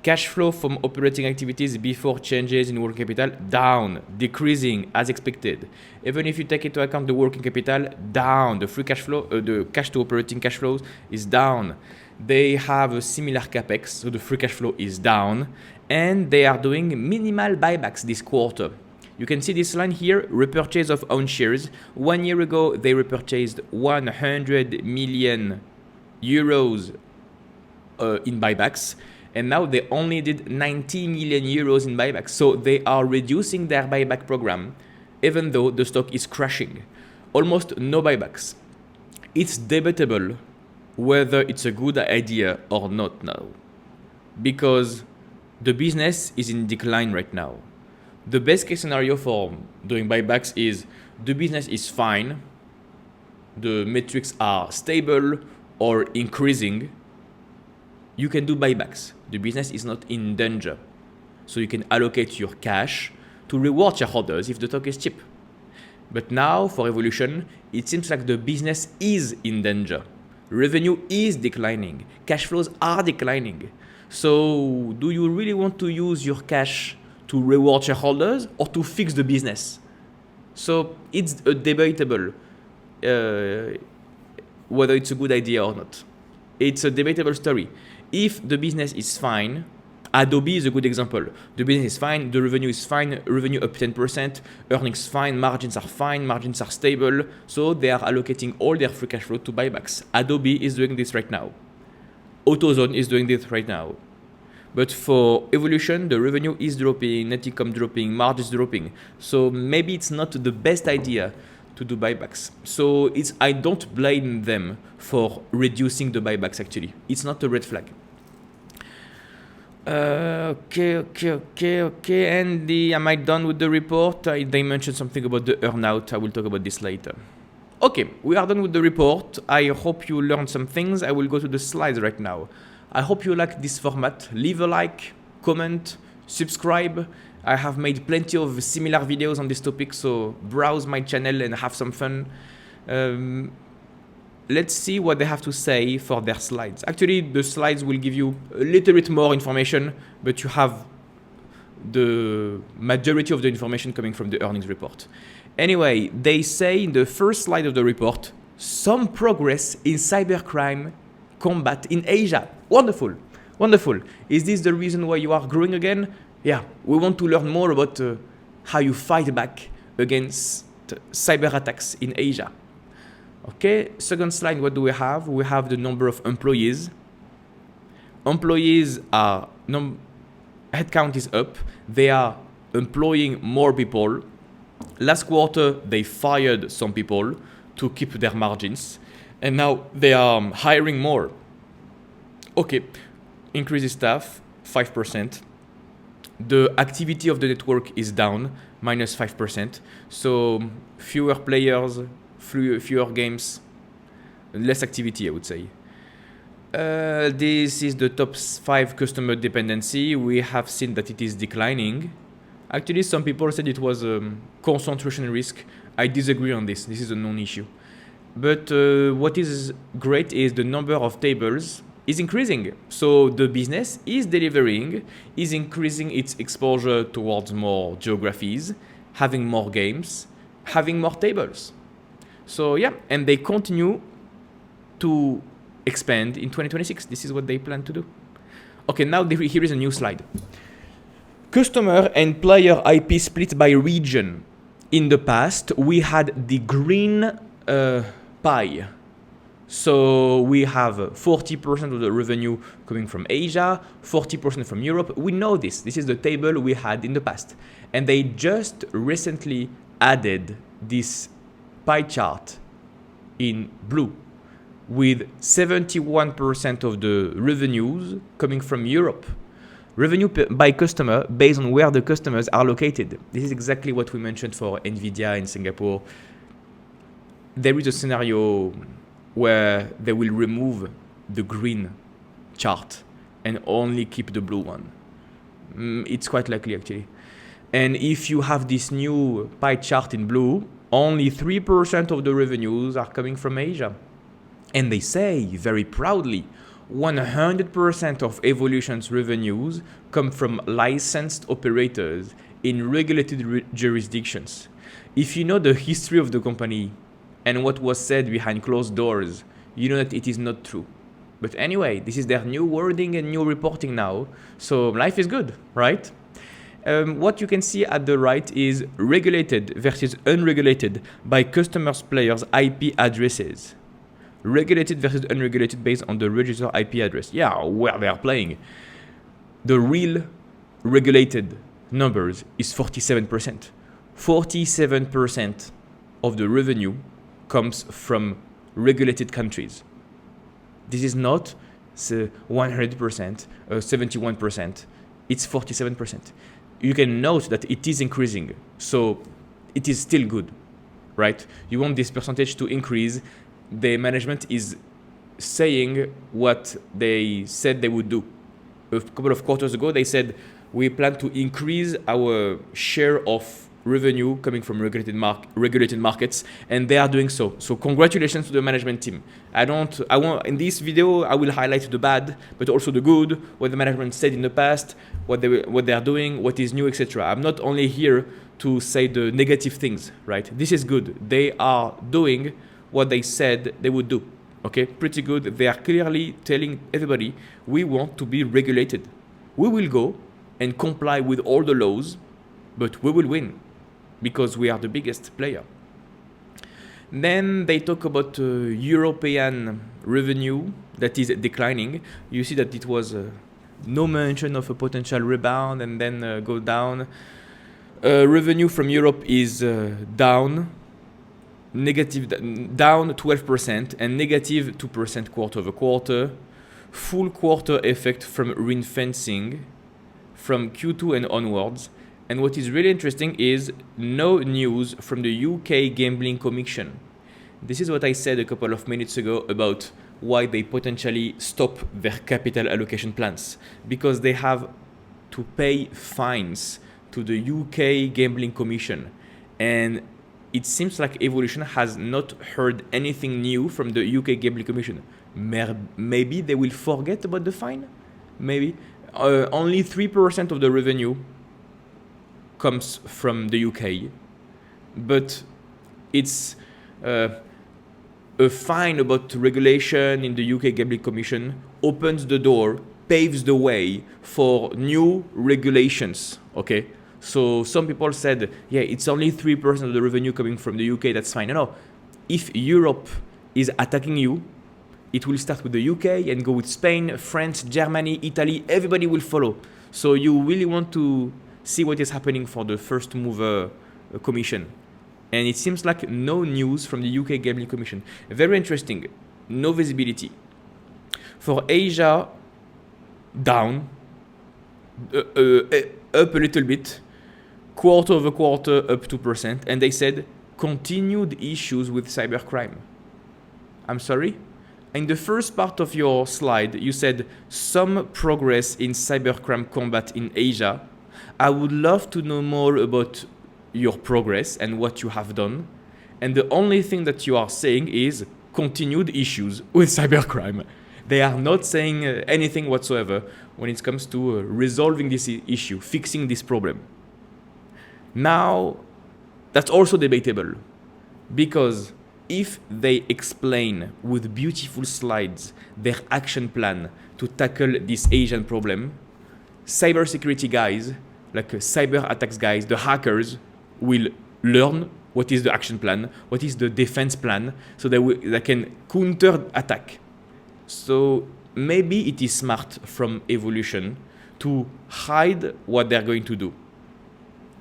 Cash flow from operating activities before changes in working capital down, decreasing as expected. Even if you take into account the working capital, down. The free cash flow, the cash to operating cash flows is down. They have a similar capex, so the free cash flow is down, and they are doing minimal buybacks this quarter. You can see this line here, repurchase of own shares. 1 year ago, they repurchased 100 million euros in buybacks, and now they only did 90 million euros in buybacks. So they are reducing their buyback program, even though the stock is crashing. Almost no buybacks. It's debatable whether it's a good idea or not now, because the business is in decline right now. The best case scenario for doing buybacks is the business is fine, the metrics are stable or increasing. You can do buybacks. The business is not in danger. So you can allocate your cash to reward shareholders if the stock is cheap. But now for Evolution, it seems like the business is in danger. Revenue is declining. Cash flows are declining. So do you really want to use your cash to reward shareholders or to fix the business? So it's a debatable whether it's a good idea or not. It's a debatable story. If the business is fine, Adobe is a good example. The business is fine, the revenue is fine, revenue up 10%, earnings fine, margins are stable, so they are allocating all their free cash flow to buybacks. Adobe is doing this right now. AutoZone is doing this right now. But for Evolution, the revenue is dropping, net income dropping, margins dropping. So maybe it's not the best idea to do buybacks. So I don't blame them for reducing the buybacks actually. It's not a red flag. Okay. And am I done with the report? They mentioned something about the earnout. I will talk about this later. Okay, we are done with the report. I hope you learned some things. I will go to the slides right now. I hope you like this format. Leave a like, comment, subscribe. I have made plenty of similar videos on this topic, so browse my channel and have some fun. Let's see what they have to say for their slides. Actually, the slides will give you a little bit more information, but you have the majority of the information coming from the earnings report. Anyway, they say in the first slide of the report, some progress in cybercrime combat in Asia. Wonderful, wonderful. Is this the reason why you are growing again? Yeah, we want to learn more about how you fight back against cyber attacks in Asia. Okay, second slide, what do we have? We have the number of employees. Employees are, headcount is up. They are employing more people. Last quarter, they fired some people to keep their margins. And now they are hiring more. Okay, increase staff, 5%. The activity of the network is down, minus 5%. So fewer players, fewer games, less activity, I would say. This is the top 5 customer dependency. We have seen that it is declining. Actually, some people said it was a concentration risk. I disagree on this. This is a non-issue. But what is great is the number of tables is increasing. So the business is delivering, is increasing its exposure towards more geographies, having more games, having more tables. So yeah, and they continue to expand in 2026. This is what they plan to do. Okay, now here is a new slide. Customer and player IP split by region. In the past, we had the green pie. So we have 40% of the revenue coming from Asia, 40% from Europe. We know this. This is the table we had in the past. And they just recently added this pie chart in blue with 71% of the revenues coming from Europe. Revenue by customer based on where the customers are located. This is exactly what we mentioned for NVIDIA in Singapore. There is a scenario where they will remove the green chart and only keep the blue one. It's quite likely actually. And if you have this new pie chart in blue, only 3% of the revenues are coming from Asia. And they say very proudly, 100% of Evolution's revenues come from licensed operators in regulated jurisdictions. If you know the history of the company and what was said behind closed doors, you know that it is not true. But anyway, this is their new wording and new reporting now. So life is good, right? What you can see at the right is regulated versus unregulated by customers' players' IP addresses. Regulated versus unregulated based on the registered IP address. Yeah, where they are playing. The real regulated numbers is 47%. 47% of the revenue comes from regulated countries. This is not 100%, 71%. It's 47%. You can note that it is increasing, so it is still good, right? You want this percentage to increase. The management is saying what they said they would do. A couple of quarters ago, they said, we plan to increase our share of revenue coming from regulated markets, and they are doing so. So congratulations to the management team. In this video, I will highlight the bad, but also the good, what the management said in the past, what they are doing, what is new, etc. I'm not only here to say the negative things, right? This is good. They are doing what they said they would do. Okay, pretty good. They are clearly telling everybody, we want to be regulated. We will go and comply with all the laws, but we will win because we are the biggest player. Then they talk about European revenue that is declining. You see that it was no mention of a potential rebound and then go down. Revenue from Europe is down 12% and negative 2% quarter over quarter. Full quarter effect from ring-fencing from Q2 and onwards. And what is really interesting is no news from the UK Gambling Commission. This is what I said a couple of minutes ago about why they potentially stop their capital allocation plans. Because they have to pay fines to the UK Gambling Commission. And it seems like Evolution has not heard anything new from the UK Gambling Commission. Maybe they will forget about the fine? Maybe. Only 3% of the revenue comes from the UK. But it's a fine about regulation in the UK Gambling Commission opens the door, paves the way for new regulations. Okay? So some people said, yeah, it's only 3% of the revenue coming from the UK, that's fine. No, if Europe is attacking you, it will start with the UK and go with Spain, France, Germany, Italy, everybody will follow. So you really want to see what is happening for the first mover commission. And it seems like no news from the UK Gambling Commission. Very interesting, no visibility. For Asia, down, up a little bit, quarter over quarter up 2%, and they said continued issues with cybercrime. I'm sorry? In the first part of your slide, you said some progress in cybercrime combat in Asia. I would love to know more about your progress and what you have done. And the only thing that you are saying is continued issues with cybercrime. They are not saying anything whatsoever when it comes to resolving this issue, fixing this problem. Now, that's also debatable, because if they explain with beautiful slides their action plan to tackle this Asian problem, cybersecurity guys, like cyber attacks guys, the hackers, will learn what is the action plan, what is the defense plan, so they can counter attack. So maybe it is smart from Evolution to hide what they're going to do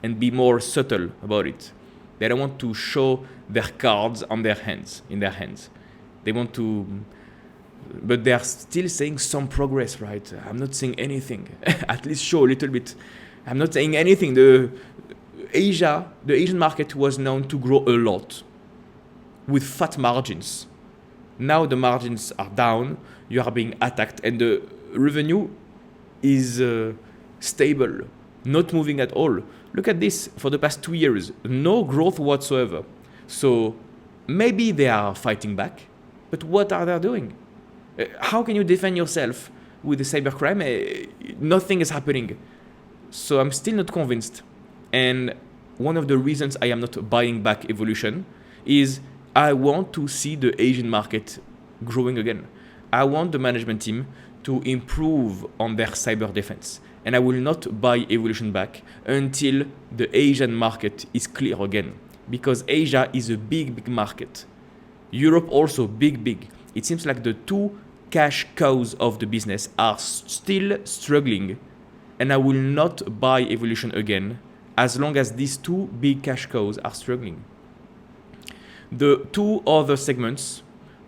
and be more subtle about it. They don't want to show their cards in their hands. They want to, but they are still saying some progress, right? I'm not saying anything. At least show a little bit. I'm not saying anything. The Asian market was known to grow a lot with fat margins. Now the margins are down, you are being attacked, and the revenue is stable, not moving at all. Look at this, for the past 2 years, no growth whatsoever. So maybe they are fighting back, but what are they doing? How can you defend yourself with the cybercrime? Nothing is happening. So I'm still not convinced. And one of the reasons I am not buying back Evolution is I want to see the Asian market growing again. I want the management team to improve on their cyber defense. And I will not buy Evolution back until the Asian market is clear again. Because Asia is a big, big market. Europe also big. it seems like the two cash cows of the business are still struggling, and I will not buy Evolution again as long as these two big cash cows are struggling. The two other segments,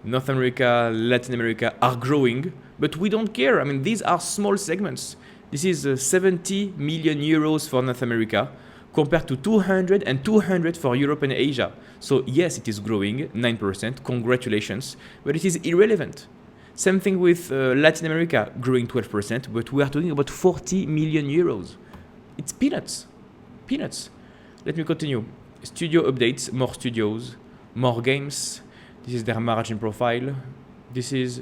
North America, Latin America, are growing, but we don't care. I mean, these are small segments. This is 70 million euros for North America compared to 200 and 200 for Europe and Asia. So yes, it is growing, 9%, congratulations, but it is irrelevant. Same thing with Latin America, growing 12%, but we are talking about 40 million euros. It's peanuts, peanuts. Let me continue. Studio updates, more studios, more games. This is their margin profile. This is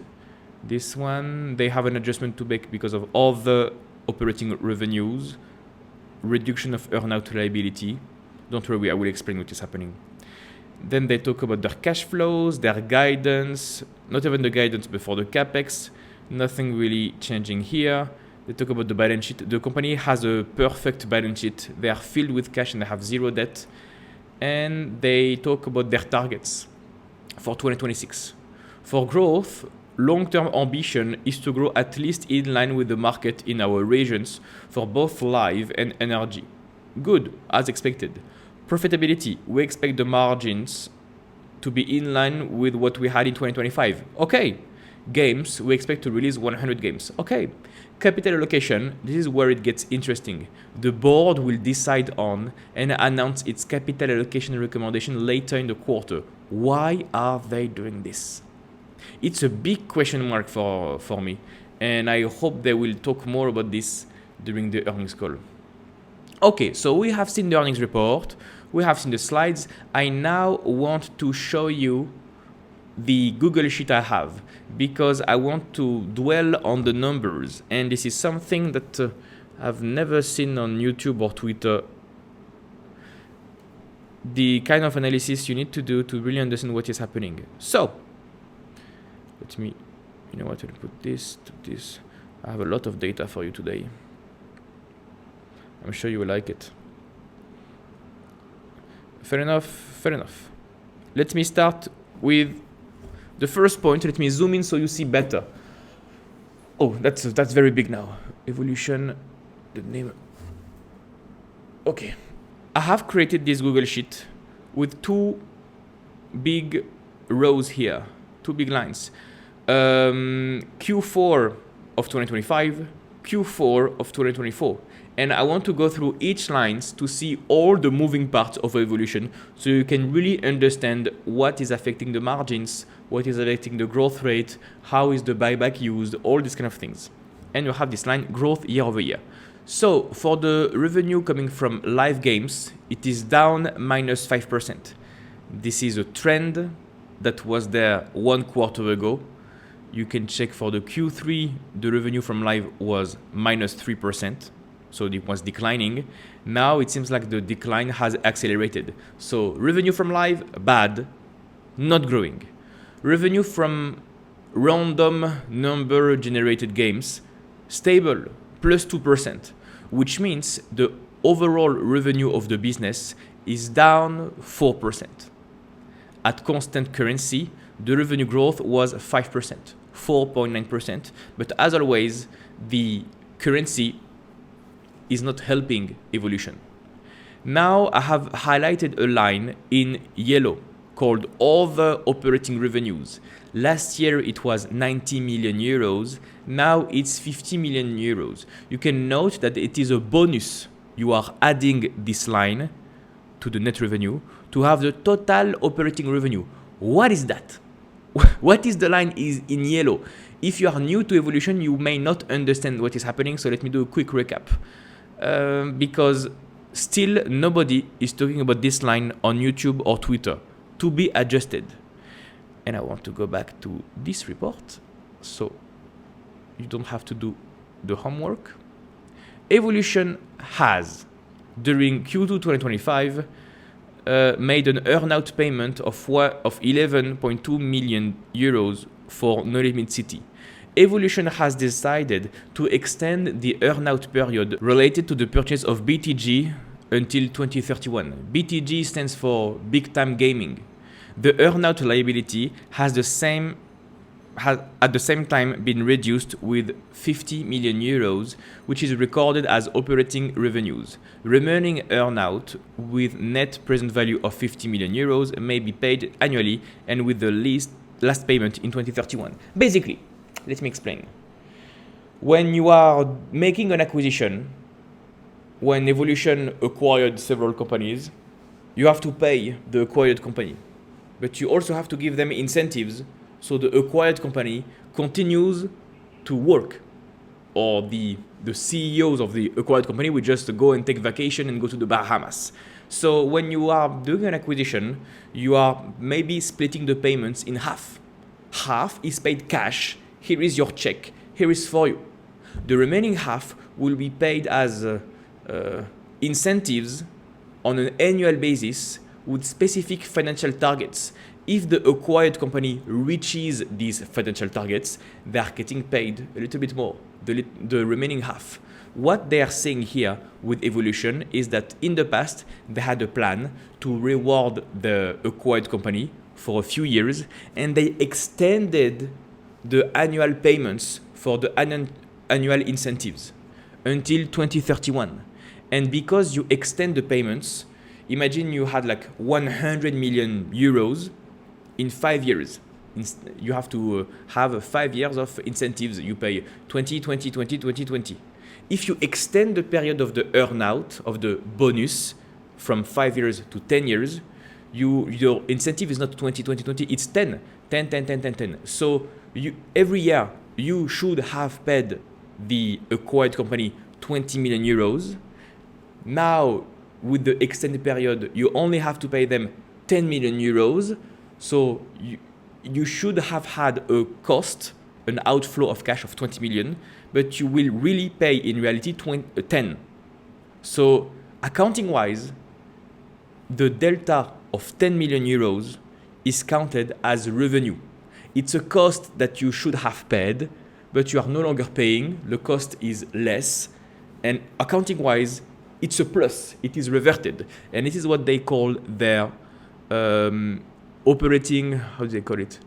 this one. They have an adjustment to make because of all the operating revenues, reduction of earnout liability. Don't worry, I will explain what is happening. Then they talk about their cash flows, their guidance, not even the guidance before the capex, nothing really changing here. They talk about the balance sheet. The company has a perfect balance sheet. They are filled with cash and they have zero debt. And they talk about their targets for 2026. For growth, long-term ambition is to grow at least in line with the market in our regions for both live and energy. Good, as expected. Profitability, we expect the margins to be in line with what we had in 2025. Okay. Games, we expect to release 100 games. Okay. Capital allocation, this is where it gets interesting. The board will decide on and announce its capital allocation recommendation later in the quarter. Why are they doing this? It's a big question mark for me, and I hope they will talk more about this during the earnings call. Okay, so we have seen the earnings report, we have seen the slides. I now want to show you the Google Sheet I have because I want to dwell on the numbers, and this is something that I've never seen on YouTube or Twitter. The kind of analysis you need to do to really understand what is happening. So, let me, you know what, I'll put this to this. I have a lot of data for you today. I'm sure you will like it. Fair enough, fair enough. Let me start with the first point. Let me zoom in so you see better. Oh, that's very big now. Evolution, the name. Okay. I have created this Google Sheet with two big rows here, two big lines. Q4 of 2025, Q4 of 2024. And I want to go through each lines to see all the moving parts of Evolution so you can really understand what is affecting the margins, what is affecting the growth rate, how is the buyback used, all these kind of things. And you have this line, growth year over year. So for the revenue coming from live games, it is down minus 5%. This is a trend that was there 1 quarter ago. You can check for the Q3, the revenue from live was minus 3%. So it was declining. Now it seems like the decline has accelerated. So revenue from live, bad, not growing. Revenue from random number generated games, stable, plus 2%, which means the overall revenue of the business is down 4%. At constant currency, the revenue growth was 5%, 4.9%. But as always, the currency is not helping Evolution. Now I have highlighted a line in yellow called other operating revenues. Last year it was 90 million euros. Now it's 50 million euros. You can note that it is a bonus. You are adding this line to the net revenue to have the total operating revenue. What is that? What is the line is in yellow? If you are new to Evolution, you may not understand what is happening. So let me do a quick recap. Because still nobody is talking about this line on YouTube or Twitter, to be adjusted. And I want to go back to this report so you don't have to do the homework. Evolution has, during Q2 2025, made an earnout payment of 11.2 million euros for No Limit City. Evolution has decided to extend the earnout period related to the purchase of BTG until 2031. BTG stands for Big Time Gaming. The earnout liability has the same had at the same time been reduced with 50 million euros, which is recorded as operating revenues. Remaining earnout with net present value of 50 million euros may be paid annually and with the last payment in 2031. Basically, let me explain. When you are making an acquisition, when Evolution acquired several companies, you have to pay the acquired company, but you also have to give them incentives so the acquired company continues to work, or the CEOs of the acquired company will just go and take vacation and go to the Bahamas. So when you are doing an acquisition, you are maybe splitting the payments in half. Half is paid cash. Here is your check. Here is for you. The remaining half will be paid as incentives on an annual basis with specific financial targets. If the acquired company reaches these financial targets, they are getting paid a little bit more, the remaining half. What they are saying here with Evolution is that in the past, they had a plan to reward the acquired company for a few years, and they extended the annual payments for the annual incentives until 2031. And because you extend the payments, imagine you had like 100 million euros in 5 years. You have to have 5 years of incentives. You pay 20, 20, 20, 20, 20. If you extend the period of the earnout, of the bonus, from 5 years to 10 years, your incentive is not 20, 20, 20, it's 10, 10, 10, 10, 10, 10. So every year, you should have paid the acquired company 20 million euros. Now, with the extended period, you only have to pay them 10 million euros. So you should have had a cost, an outflow of cash of 20 million, but you will really pay in reality 10. So accounting-wise, the delta of 10 million euros is counted as revenue. It's a cost that you should have paid, but you are no longer paying. The cost is less. And accounting-wise, it's a plus. It is reverted. And this is what they call their operating, how do they call it?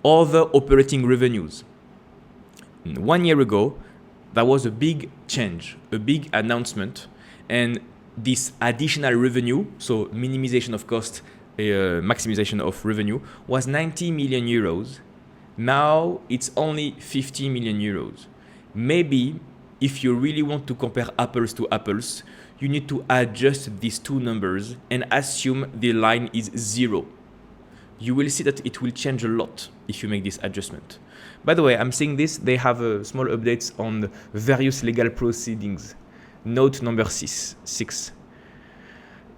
Other operating revenues. 1 year ago, there was a big change, a big announcement, and this additional revenue, so minimization of cost, maximization of revenue, was 90 million euros. Now it's only 50 million euros. Maybe if you really want to compare apples to apples, you need to adjust these two numbers and assume the line is 0. You will see that it will change a lot if you make this adjustment. By the way, I'm saying this, they have small updates on the various legal proceedings. Note number 6.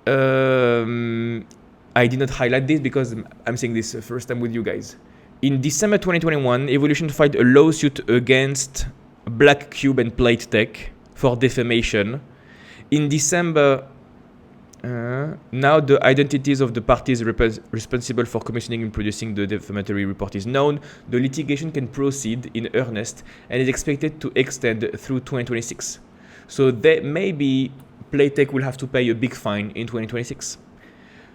I did not highlight this because I'm saying this first time with you guys. In December 2021, Evolution filed a lawsuit against Black Cube and Plate Tech for defamation. In December, now the identities of the parties responsible for commissioning and producing the defamatory report is known. The litigation can proceed in earnest and is expected to extend through 2026. So maybe Playtech will have to pay a big fine in 2026.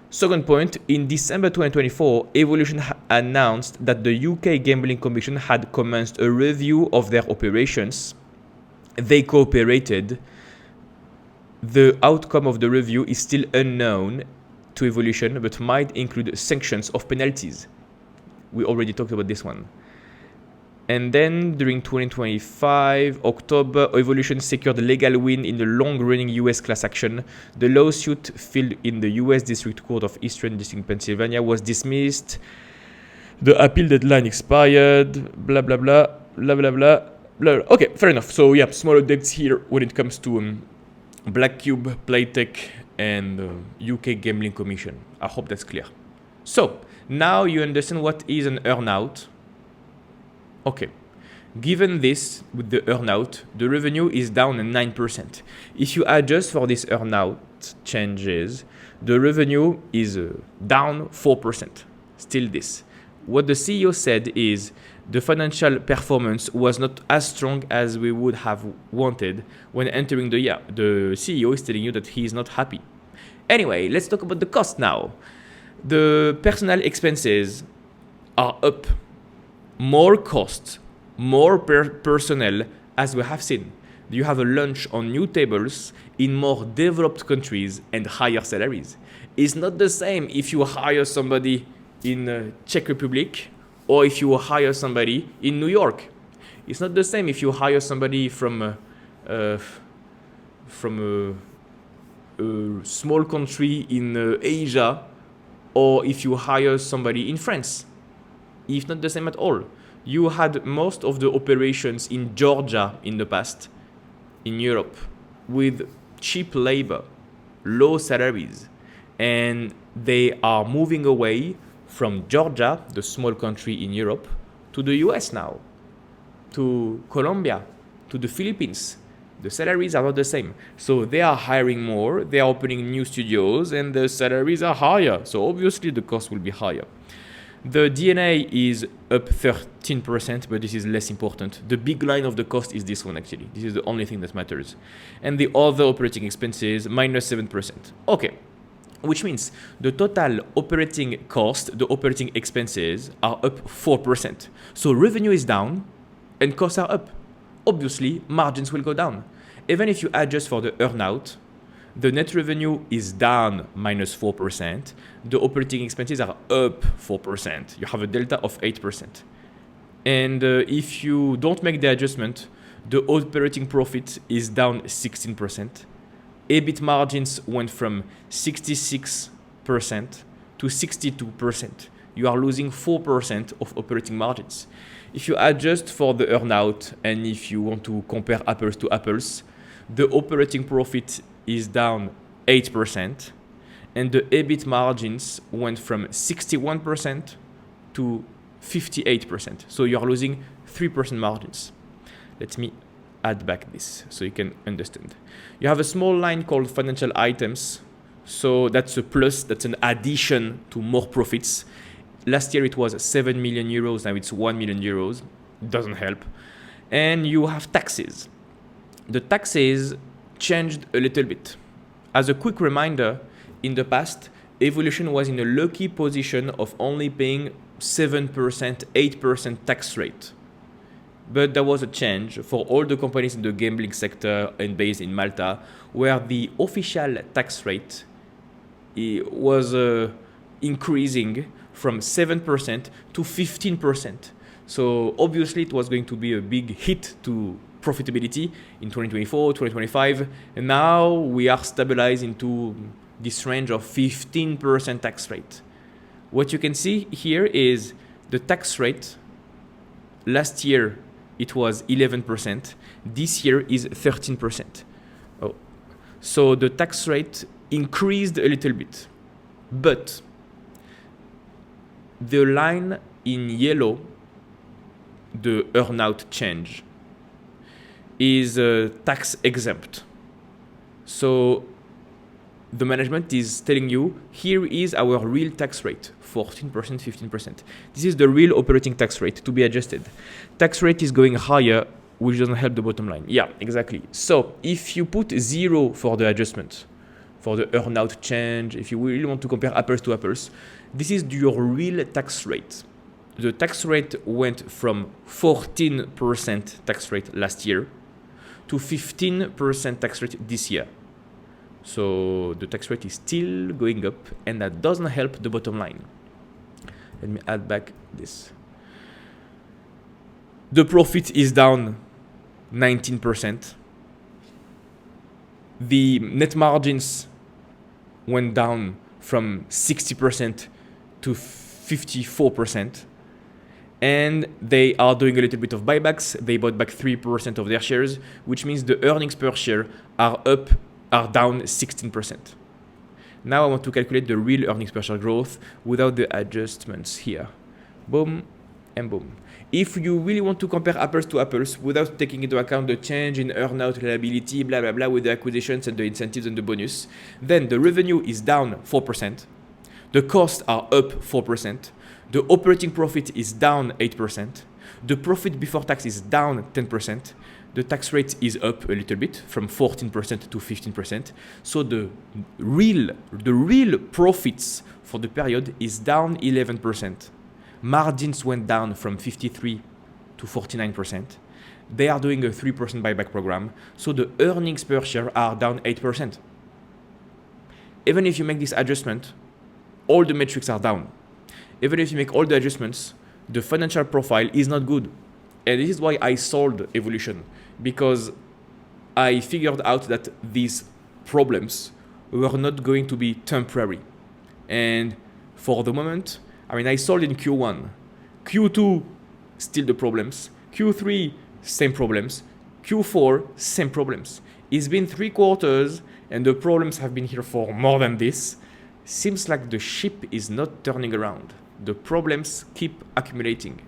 Second point, in December 2024, Evolution announced that the UK Gambling Commission had commenced a review of their operations. They cooperated. The outcome of the review is still unknown to Evolution, but might include sanctions of penalties. We already talked about this one. And then during 2025, October, Evolution secured a legal win in the long-running US class action. The lawsuit filed in the US District Court of Eastern District, Pennsylvania was dismissed. The appeal deadline expired, blah, blah, blah, blah, blah, blah, blah. Okay, fair enough. So yeah, small updates here when it comes to Black Cube, Playtech, and UK Gambling Commission. I hope that's clear. So now you understand what is an earnout. Okay, given this with the earnout, the revenue is down 9%. If you adjust for this earnout changes, the revenue is down 4%. Still this. What the CEO said is the financial performance was not as strong as we would have wanted when entering the year. The CEO is telling you that he is not happy. Anyway, let's talk about the cost now. The personnel expenses are up more costs, more personnel, as we have seen. You have a lunch on new tables in more developed countries and higher salaries. It's not the same if you hire somebody in Czech Republic or if you hire somebody in New York. It's not the same if you hire somebody from a small country in Asia or if you hire somebody in France. It's not the same at all. You had most of the operations in Georgia in the past, in Europe, with cheap labor, low salaries, and they are moving away from Georgia, the small country in Europe, to the US now, to Colombia, to the Philippines. The salaries are not the same. So they are hiring more, they are opening new studios, and the salaries are higher. So obviously the cost will be higher. The D&A is up 13%, but this is less important. The big line of the cost is this one actually. This is the only thing that matters. And the other operating expenses, minus 7%. Okay, which means the total operating cost, the operating expenses are up 4%. So revenue is down and costs are up. Obviously, margins will go down. Even if you adjust for the earnout, the net revenue is down minus 4%. The operating expenses are up 4%. You have a delta of 8%. And if you don't make the adjustment, the operating profit is down 16%. EBIT margins went from 66% to 62%. You are losing 4% of operating margins. If you adjust for the earnout and if you want to compare apples to apples, the operating profit is down 8% and the EBIT margins went from 61% to 58%. So you are losing 3% margins. Let me add back this so you can understand. You have a small line called financial items. So that's a plus, that's an addition to more profits. Last year it was 7 million euros, now it's 1 million euros. Doesn't help. And you have taxes. The taxes changed a little bit. As a quick reminder, in the past, Evolution was in a lucky position of only paying 7%, 8% tax rate. But there was a change for all the companies in the gambling sector and based in Malta, where the official tax rate was increasing from 7% to 15%. So obviously it was going to be a big hit to profitability in 2024, 2025. And now we are stabilized into this range of 15% tax rate. What you can see here is the tax rate. Last year it was 11%. This year is 13%. Oh. So the tax rate increased a little bit. But the line in yellow, the earnout change, is tax exempt. So the management is telling you, here is our real tax rate, 14%, 15%. This is the real operating tax rate to be adjusted. Tax rate is going higher, which doesn't help the bottom line. Yeah, exactly. So if you put 0 for the adjustment, for the earnout change, if you really want to compare apples to apples, this is your real tax rate. The tax rate went from 14% tax rate last year to 15% tax rate this year. So the tax rate is still going up and that doesn't help the bottom line. Let me add back this. The profit is down 19%. The net margins went down from 60% to 54%. And they are doing a little bit of buybacks. They bought back 3% of their shares, which means the earnings per share are down 16%. Now I want to calculate the real earnings per share growth without the adjustments here. Boom and boom. If you really want to compare apples to apples without taking into account the change in earnout liability, blah, blah, blah, with the acquisitions and the incentives and the bonus, then the revenue is down 4%. The costs are up 4%. The operating profit is down 8%. The profit before tax is down 10%. The tax rate is up a little bit from 14% to 15%. So the real profits for the period is down 11%. Margins went down from 53 to 49%. They are doing a 3% buyback program, so the earnings per share are down 8%. Even if you make this adjustment, all the metrics are down. Even if you make all the adjustments, the financial profile is not good. And this is why I sold Evolution, because I figured out that these problems were not going to be temporary. And for the moment, I sold in Q1. Q2, still the problems. Q3, same problems. Q4, same problems. It's been 3 quarters and the problems have been here for more than this. Seems like the ship is not turning around. The problems keep accumulating.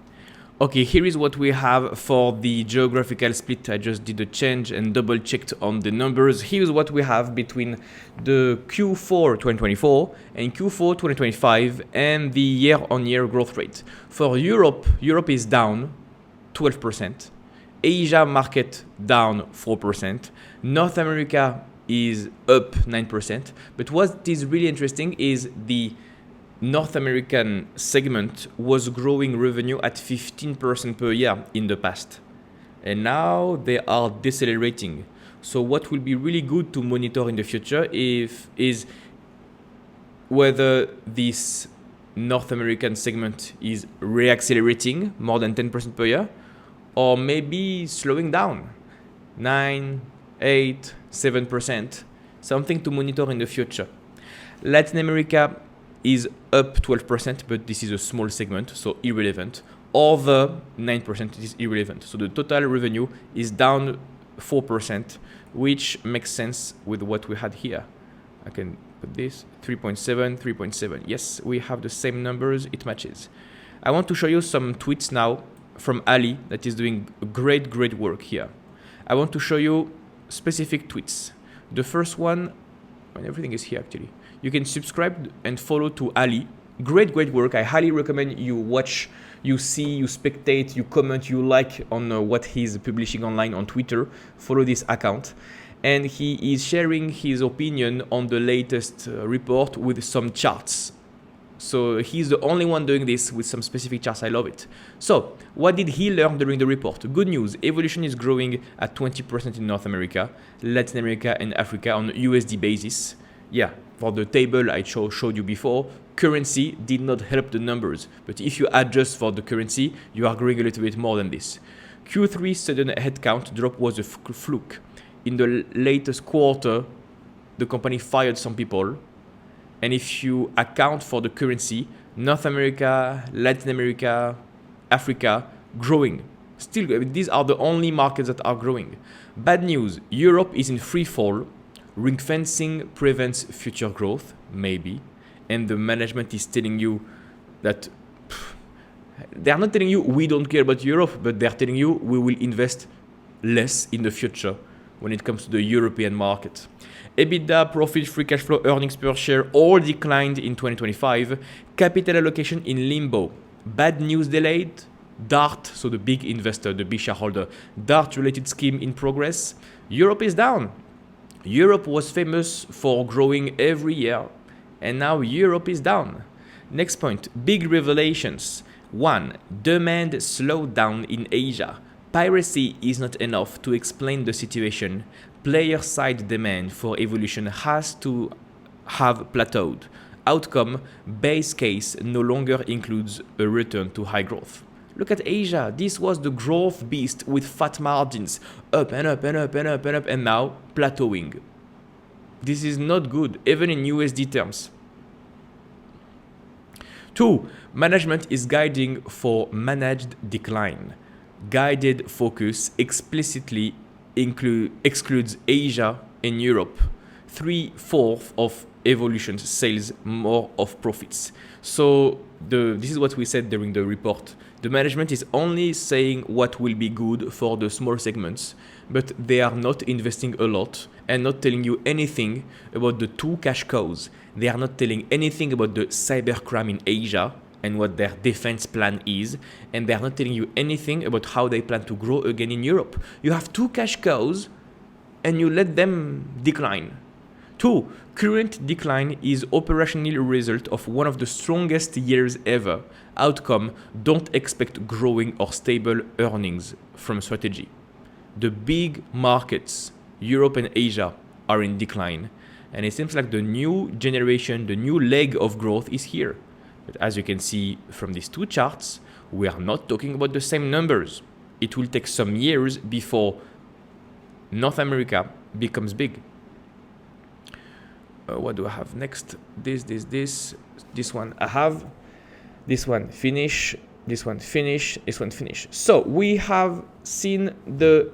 Okay, here is what we have for the geographical split. I just did a change and double checked on the numbers. Here's what we have between the Q4 2024 and Q4 2025 and the year-on-year growth rate. For Europe, Europe is down 12%. Asia market down 4%. North America is up 9%. But what is really interesting is the North American segment was growing revenue at 15% per year in the past. And now they are decelerating. So what will be really good to monitor in the future is whether this North American segment is reaccelerating more than 10% per year, or maybe slowing down 9, 8, 7%, something to monitor in the future. Latin America is up 12%, but this is a small segment, so irrelevant. Other 9% is irrelevant. So the total revenue is down 4%, which makes sense with what we had here. I can put this 3.7, 3.7. Yes, we have the same numbers, it matches. I want to show you some tweets now from Ali that is doing great work here. I want to show you specific tweets. The first one, and everything is here actually. You can subscribe and follow to Ali. Great work. I highly recommend you watch, you see, you spectate, you comment, you like on what he's publishing online on Twitter. Follow this account. And he is sharing his opinion on the latest report with some charts. So he's the only one doing this with some specific charts. I love it. So what did he learn during the report? Good news. Evolution is growing at 20% in North America, Latin America and Africa on a USD basis. Yeah, for the table I showed you before, currency did not help the numbers. But if you adjust for the currency, you are growing a little bit more than this. Q3 sudden headcount drop was a fluke. In the latest quarter, the company fired some people. And if you account for the currency, North America, Latin America, Africa, growing. Still, these are the only markets that are growing. Bad news, Europe is in free fall. Ring fencing prevents future growth, maybe. And the management is telling you that they are not telling you we don't care about Europe, but they're telling you we will invest less in the future when it comes to the European market. EBITDA, profit, free cash flow, earnings per share all declined in 2025. Capital allocation in limbo. Bad news delayed. DART, so the big investor, the big shareholder, DART related scheme in progress. Europe is down. Europe was famous for growing every year, and now Europe is down. Next point, big revelations. 1. Demand slowed down in Asia. Piracy is not enough to explain the situation. Player-side demand for Evolution has to have plateaued. Outcome, base case no longer includes a return to high growth. Look at Asia. This was the growth beast with fat margins, up and up and up and up and up, and now plateauing. This is not good, even in USD terms. 2. Management is guiding for managed decline. Guided focus explicitly excludes Asia and Europe. 3/4 of Evolution's sales, more of profits. So this is what we said during the report. The management is only saying what will be good for the small segments, but they are not investing a lot and not telling you anything about the 2 cash cows. They are not telling anything about the cybercrime in Asia and what their defense plan is, and they are not telling you anything about how they plan to grow again in Europe. You have 2 cash cows and you let them decline. 2. Current decline is operationally a result of one of the strongest years ever. Outcome, don't expect growing or stable earnings from strategy. The big markets, Europe and Asia, are in decline. And it seems like the new generation, the new leg of growth is here. But as you can see from these two charts, we are not talking about the same numbers. It will take some years before North America becomes big. What do I have next? This one I have. This one finish. This one finish. This one finish. So we have seen the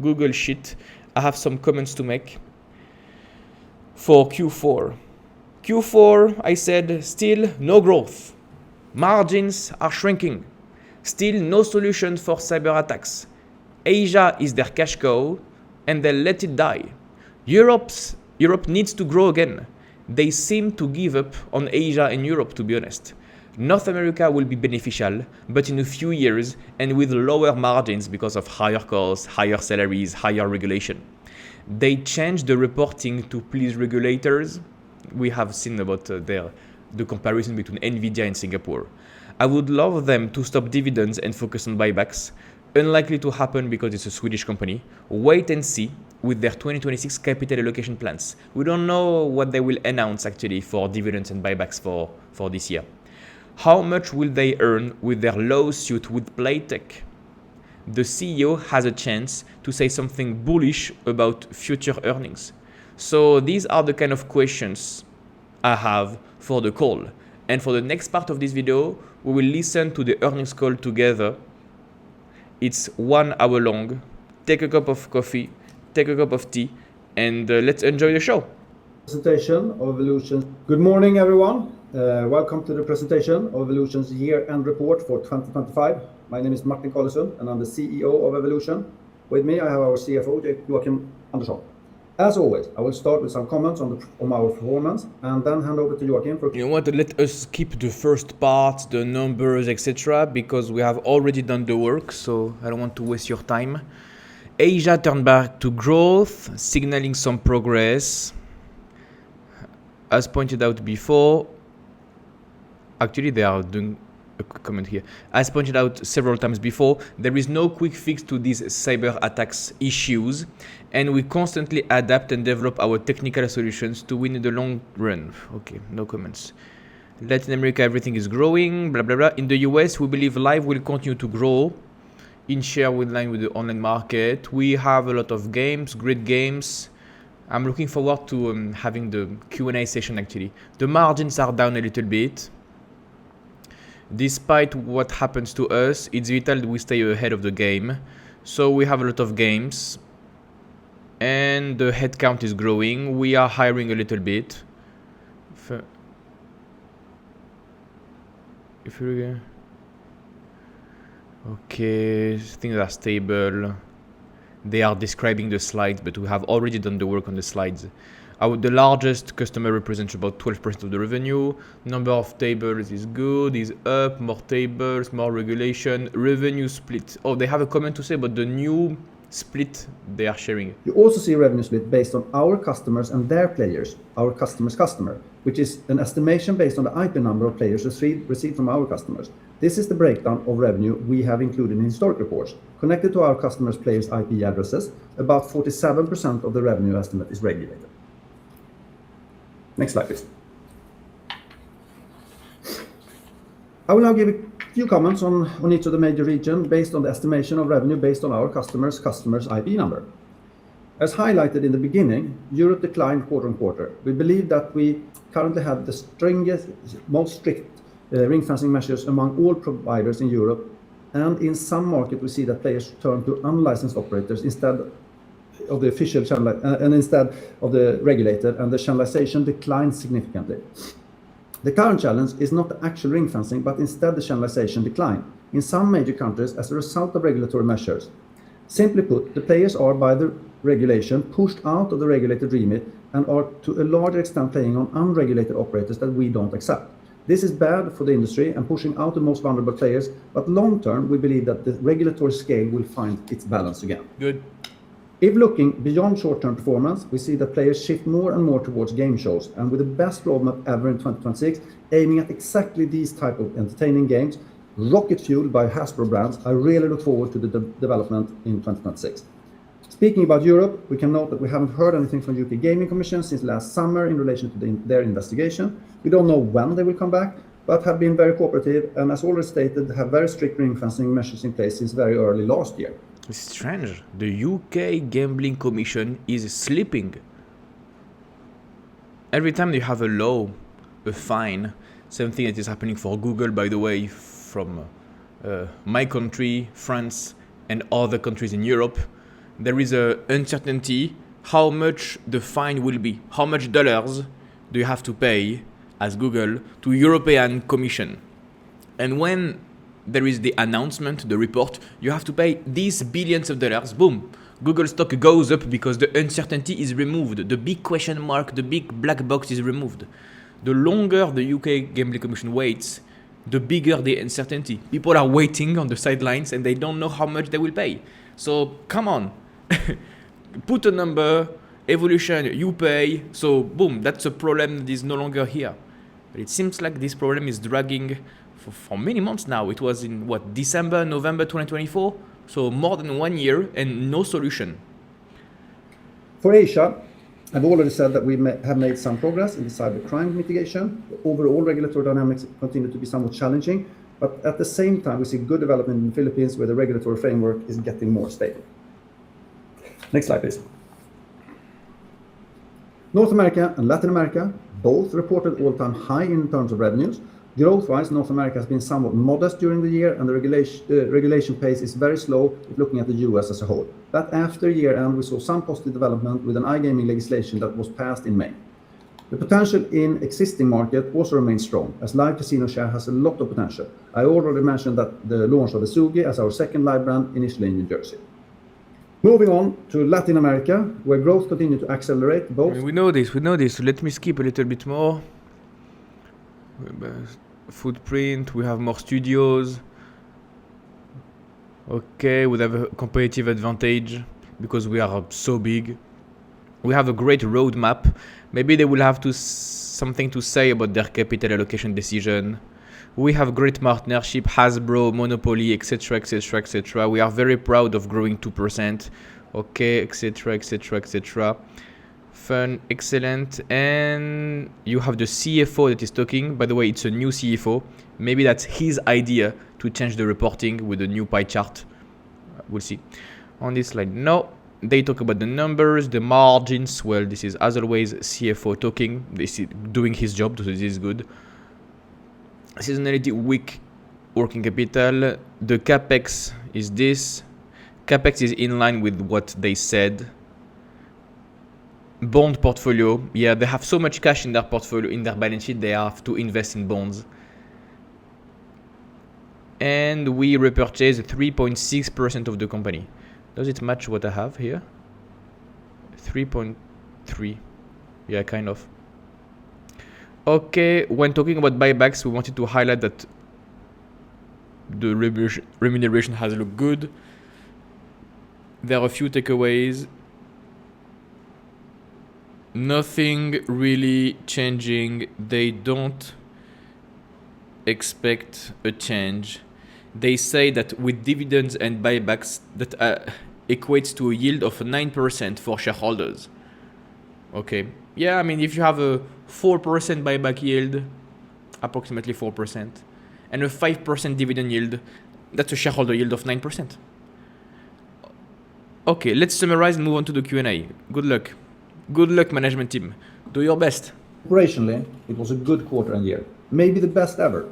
Google Sheet. I have some comments to make for Q4. Q4, I said, still no growth. Margins are shrinking. Still no solution for cyber attacks. Asia is their cash cow and they'll let it die. Europe needs to grow again. They seem to give up on Asia and Europe, to be honest. North America will be beneficial, but in a few years and with lower margins because of higher costs, higher salaries, higher regulation. They changed the reporting to please regulators. We have seen about the comparison between Nvidia and Singapore. I would love them to stop dividends and focus on buybacks. Unlikely to happen because it's a Swedish company. Wait and see with their 2026 capital allocation plans. We don't know what they will announce actually for dividends and buybacks for this year. How much will they earn with their lawsuit with Playtech? The CEO has a chance to say something bullish about future earnings. So these are the kind of questions I have for the call. And for the next part of this video, we will listen to the earnings call together. It's 1 hour long. Take a cup of coffee, take a cup of tea, and let's enjoy the show. Presentation of Evolution. Good morning, everyone. Welcome to the presentation of Evolution's year-end report for 2025. My name is Martin Carlesund, and I'm the CEO of Evolution. With me, I have our CFO, Joachim Andersson. As always, I will start with some comments on our performance, and then hand over to Joachim for... You want to let us skip the first part, the numbers, etc., because we have already done the work, so I don't want to waste your time. Asia turned back to growth, signaling some progress. As pointed out before, actually they are doing a quick comment here. As pointed out several times before, there is no quick fix to these cyber attacks issues, and we constantly adapt and develop our technical solutions to win in the long run. Okay, no comments. Latin America, everything is growing, blah, blah, blah. In the US, we believe live will continue to grow in share with line with the online market. We have a lot of games, great games. I'm looking forward to having the Q&A session actually. The margins are down a little bit. Despite what happens to us, it's vital that we stay ahead of the game. So we have a lot of games. And the headcount is growing. We are hiring a little bit. If you okay, things are stable. They are describing the slides, but we have already done the work on the slides. The largest customer represents about 12% of the revenue. Number of tables is good, is up, more tables, more regulation. Revenue split. Oh, they have a comment to say about the new split they are sharing. You also see revenue split based on our customers and their players, our customer's customer, which is an estimation based on the IP number of players received from our customers. This is the breakdown of revenue we have included in historic reports. Connected to our customers' players' IP addresses, about 47% of the revenue estimate is regulated. Next slide, please. I will now give a few comments on each of the major regions based on the estimation of revenue based on our customers' IP number. As highlighted in the beginning, Europe declined quarter on quarter. We believe that we currently have the most strict ring fencing measures among all providers in Europe, and in some markets we see that players turn to unlicensed operators instead of the official channel and instead of the regulated, and the channelization declines significantly. The current challenge is not the actual ring fencing, but instead the channelization decline in some major countries as a result of regulatory measures. Simply put, the players are by the regulation pushed out of the regulated remit and are to a larger extent playing on unregulated operators that we don't accept. This is bad for the industry and pushing out the most vulnerable players, but long term we believe that the regulatory scale will find its balance again. Good. If looking beyond short-term performance, we see that players shift more and more towards game shows, and with the best roadmap ever in 2026, aiming at exactly these type of entertaining games, rocket fueled by Hasbro brands, I really look forward to the development in 2026. Speaking about Europe, we can note that we haven't heard anything from UK Gaming Commission since last summer in relation to their investigation. We don't know when they will come back, but have been very cooperative, and as already stated, have very strict ring-fencing measures in place since very early last year. It's strange. The UK Gambling Commission is sleeping. Every time you have a law, a fine, same thing that is happening for Google, by the way, from my country, France, and other countries in Europe, there is a uncertainty how much the fine will be. How much dollars do you have to pay as Google to European Commission? And when there is the announcement, the report, you have to pay these billions of dollars, boom, Google stock goes up because the uncertainty is removed. The big question mark, the big black box is removed. The longer the UK Gambling Commission waits, the bigger the uncertainty. People are waiting on the sidelines and they don't know how much they will pay. So come on, put a number, Evolution, you pay, so boom, that's a problem that is no longer here. But it seems like this problem is dragging for many months now. It was in December, November 2024? So more than 1 year and no solution. For Asia, I've already said that we have made some progress in the cybercrime mitigation. The overall regulatory dynamics continue to be somewhat challenging, but at the same time, we see good development in the Philippines where the regulatory framework is getting more stable. Next slide, please. North America and Latin America both reported all-time high in terms of revenues. Growth-wise, North America has been somewhat modest during the year, and the regulation pace is very slow if looking at the US as a whole. But after year-end, we saw some positive development with an iGaming legislation that was passed in May. The potential in existing market also remains strong, as live casino share has a lot of potential. I already mentioned that the launch of Esugi as our second live brand initially in New Jersey. Moving on to Latin America, where growth continued to accelerate both. We know this. So let me skip a little bit more. Footprint, we have more studios. Okay, we have a competitive advantage because we are so big. We have a great roadmap. Maybe they will have something to say about their capital allocation decision. We have great partnership, Hasbro, Monopoly, etc., etc., etc. We are very proud of growing 2%. Okay, etc., etc., etc. Fun, excellent. And you have the CFO that is talking. By the way, it's a new CFO. Maybe that's his idea to change the reporting with a new pie chart. We'll see. On this slide, no. They talk about the numbers, the margins. Well, this is as always CFO talking. This is doing his job, so this is good. Seasonality, weak working capital. The capex is this. Capex is in line with what they said. Bond portfolio, yeah, they have so much cash in their portfolio, in their balance sheet, they have to invest in bonds. And we repurchase 3.6% of the company. Does it match what I have here? 3.3. Yeah, kind of. Okay, when talking about buybacks, we wanted to highlight that the remuneration has looked good. There are a few takeaways. Nothing really changing. They don't expect a change. They say that with dividends and buybacks, that equates to a yield of 9% for shareholders. Okay. Yeah, I mean, if you have a 4% buyback yield, approximately 4%, and a 5% dividend yield, that's a shareholder yield of 9%. Okay, let's summarize and move on to the Q&A. Good luck. Good luck, management team. Do your best. Operationally, it was a good quarter and year. Maybe the best ever.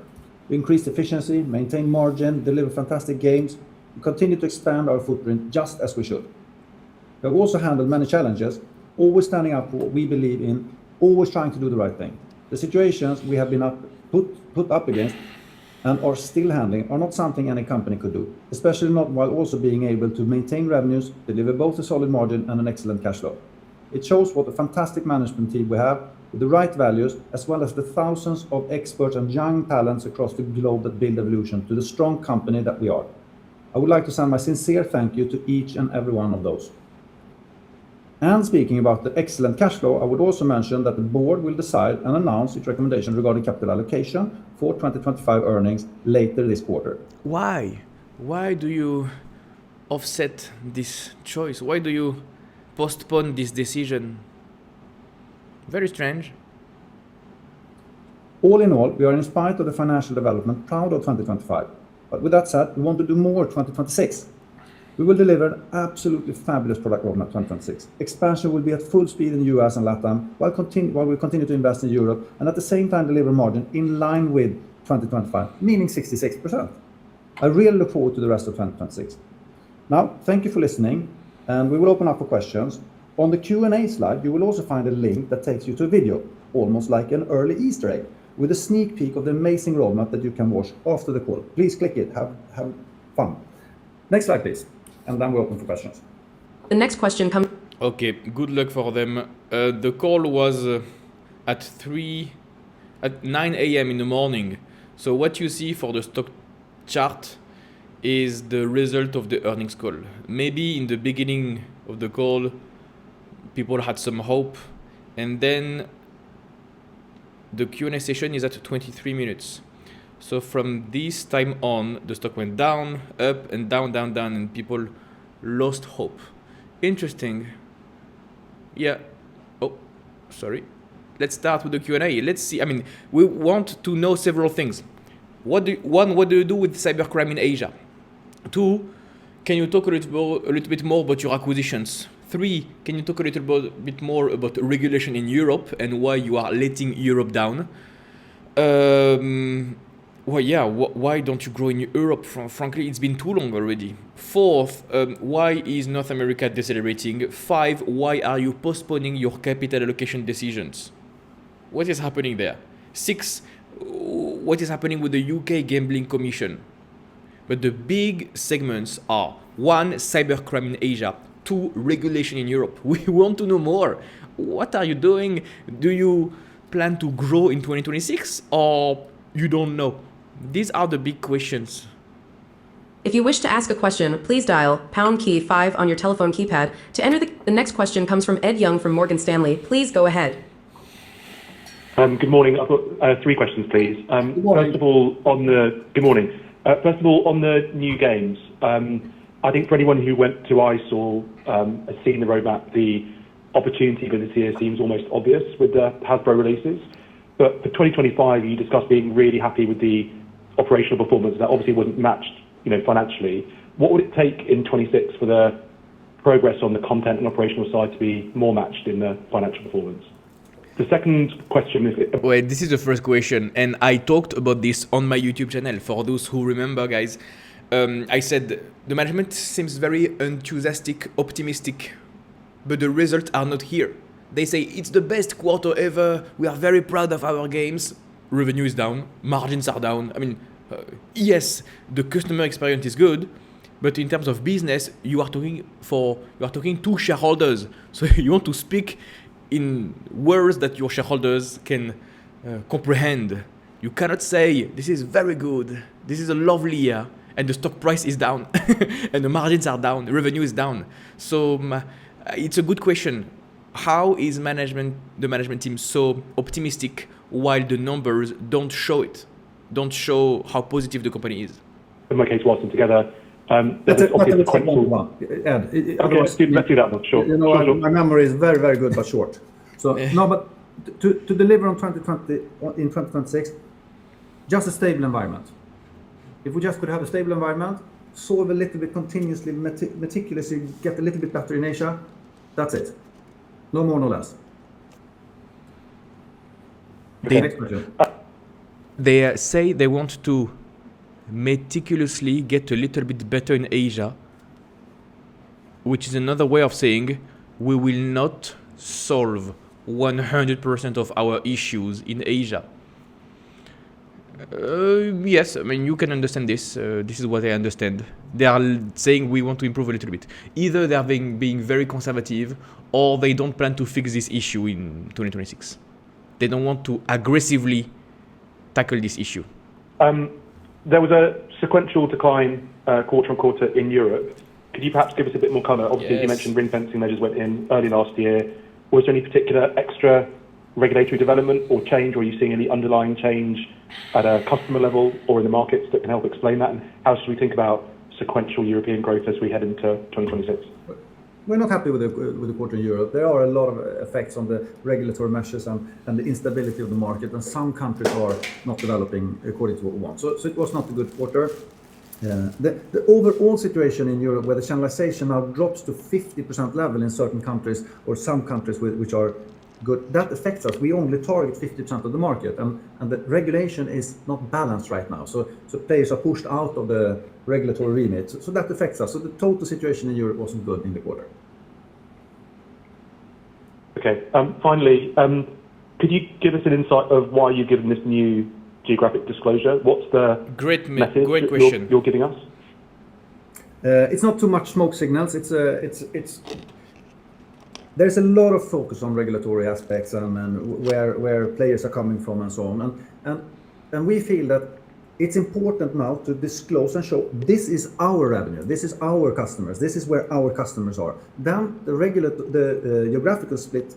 We increased efficiency, maintained margin, delivered fantastic games, and continue to expand our footprint just as we should. We have also handled many challenges, always standing up for what we believe in, always trying to do the right thing. The situations we have been put up against and are still handling are not something any company could do, especially not while also being able to maintain revenues, deliver both a solid margin and an excellent cash flow. It shows what a fantastic management team we have with the right values, as well as the thousands of experts and young talents across the globe that build Evolution to the strong company that we are. I would like to send my sincere thank you to each and every one of those. And speaking about the excellent cash flow, I would also mention that the board will decide and announce its recommendation regarding capital allocation for 2025 earnings later this quarter. Why? Why do you offset this choice? Why do you postpone this decision? Very strange. All in all, we are, in spite of the financial development, proud of 2025. But with that said, we want to do more 2026. We will deliver an absolutely fabulous product roadmap 2026. Expansion will be at full speed in the US and LATAM, while we continue to invest in Europe, and at the same time deliver margin in line with 2025, meaning 66%. I really look forward to the rest of 2026. Now, thank you for listening, and we will open up for questions. On the Q&A slide, you will also find a link that takes you to a video, almost like an early Easter egg, with a sneak peek of the amazing roadmap that you can watch after the call. Please click it, have fun. Next slide, please. And then we're open for questions. The next question comes. Okay, good luck for them. The call was at 9 a.m. in the morning. So what you see for the stock chart is the result of the earnings call. Maybe in the beginning of the call, people had some hope, and then the Q&A session is at 23 minutes. So from this time on, the stock went down, up, and down, and people lost hope. Interesting. Yeah. Oh, sorry. Let's start with the Q&A. Let's see. I mean, we want to know several things. What do you do with cybercrime in Asia? 2, can you talk a little bit more about your acquisitions? 3, can you talk a little bit more about regulation in Europe and why you are letting Europe down? Why don't you grow in Europe? Frankly, it's been too long already. 4, why is North America decelerating? 5, why are you postponing your capital allocation decisions? What is happening there? 6, what is happening with the UK Gambling Commission? But the big segments are 1, cybercrime in Asia, 2, regulation in Europe. We want to know more. What are you doing? Do you plan to grow in 2026 or you don't know? These are the big questions. If you wish to ask a question, please dial pound key 5 on your telephone keypad. To enter the next question comes from Ed Young from Morgan Stanley. Please go ahead. Good morning. I've got 3 questions, please. Good morning. First of all, on the new games, I think for anyone who went to ICE or has seen the roadmap, the opportunity for this year seems almost obvious with the Hasbro releases. But for 2025, you discussed being really happy with the operational performance. That obviously wasn't matched, financially. What would it take in 26 for the progress on the content and operational side to be more matched in the financial performance? The second question is... Well, this is the first question, and I talked about this on my YouTube channel. For those who remember, guys, I said the management seems very enthusiastic, optimistic, but the results are not here. They say it's the best quarter ever, we are very proud of our games. Revenue is down, margins are down. I mean, yes, the customer experience is good, but in terms of business, you are talking to shareholders. So you want to speak in words that your shareholders can comprehend. You cannot say, this is very good, this is a lovely year, and the stock price is down, and the margins are down, the revenue is down. So it's a good question. How is the management team so optimistic while the numbers don't show it, don't show how positive the company is? In my case, Watson, together. Let's take one. Ed, okay, let's do that one. Sure. Sure. My memory is very, very good, but short. So no, but to deliver on 2020 in 2026, just a stable environment. If we just could have a stable environment, solve a little bit continuously, meticulously, get a little bit better in Asia, that's it. No more, no less. Next question. They say they want to meticulously get a little bit better in Asia, which is another way of saying we will not solve 100% of our issues in Asia. Yes, I mean, you can understand this. This is what I understand. They are saying we want to improve a little bit. Either they are being very conservative, or they don't plan to fix this issue in 2026. They don't want to aggressively tackle this issue. There was a sequential decline quarter on quarter in Europe. Could you perhaps give us a bit more colour? Obviously, you mentioned ring fencing measures went in early last year. Was there any particular extra regulatory development or change, or are you seeing any underlying change at a customer level or in the markets that can help explain that? And how should we think about sequential European growth as we head into 2026? We're not happy with the quarter in Europe. There are a lot of effects on the regulatory measures and the instability of the market, and some countries are not developing according to what we want. So it was not a good quarter. The overall situation in Europe, where the channelization now drops to 50% level in certain countries, or some countries which are good, that affects us. We only target 50% of the market, and the regulation is not balanced right now. So players are pushed out of the regulatory remit. So that affects us. So the total situation in Europe wasn't good in the quarter. Okay. Finally, could you give us an insight of why you've given this new geographic disclosure? What's the message great question. You're giving us? It's not too much smoke signals. There's a lot of focus on regulatory aspects and where players are coming from and so on. And we feel that it's important now to disclose and show this is our revenue, this is our customers, this is where our customers are. Then the geographical split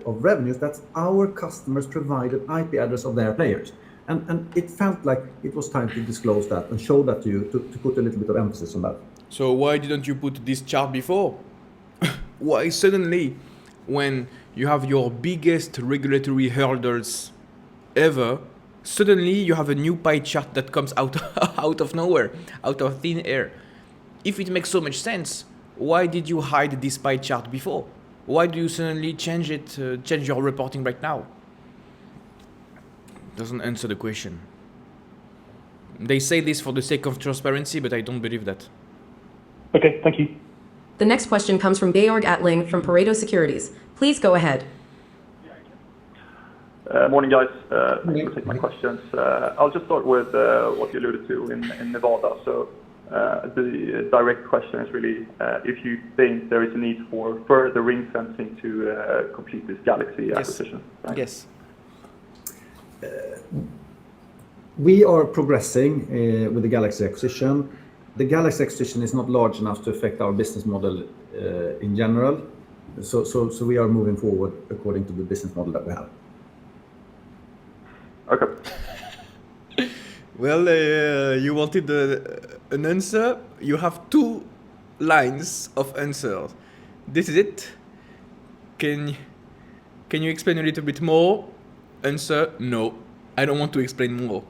of revenues, that's our customers' provided IP address of their players. And it felt like it was time to disclose that and show that to you, to put a little bit of emphasis on that. So why didn't you put this chart before? Why suddenly, when you have your biggest regulatory hurdles ever, suddenly you have a new pie chart that comes out of nowhere, out of thin air? If it makes so much sense, why did you hide this pie chart before? Why do you suddenly change your reporting right now? Doesn't answer the question. They say this for the sake of transparency, but I don't believe that. Okay, thank you. The next question comes from Georg Attling from Pareto Securities. Please go ahead. Morning, guys. Thanks for taking my questions. I'll just start with what you alluded to in Nevada. So the direct question is really if you think there is a need for further ring fencing to complete this Galaxy acquisition. Right? Yes. We are progressing with the Galaxy acquisition. The Galaxy acquisition is not large enough to affect our business model in general. So we are moving forward according to the business model that we have. Okay. Well, you wanted an answer. You have 2 lines of answers. This is it. Can you explain a little bit more? Answer: no. I don't want to explain more.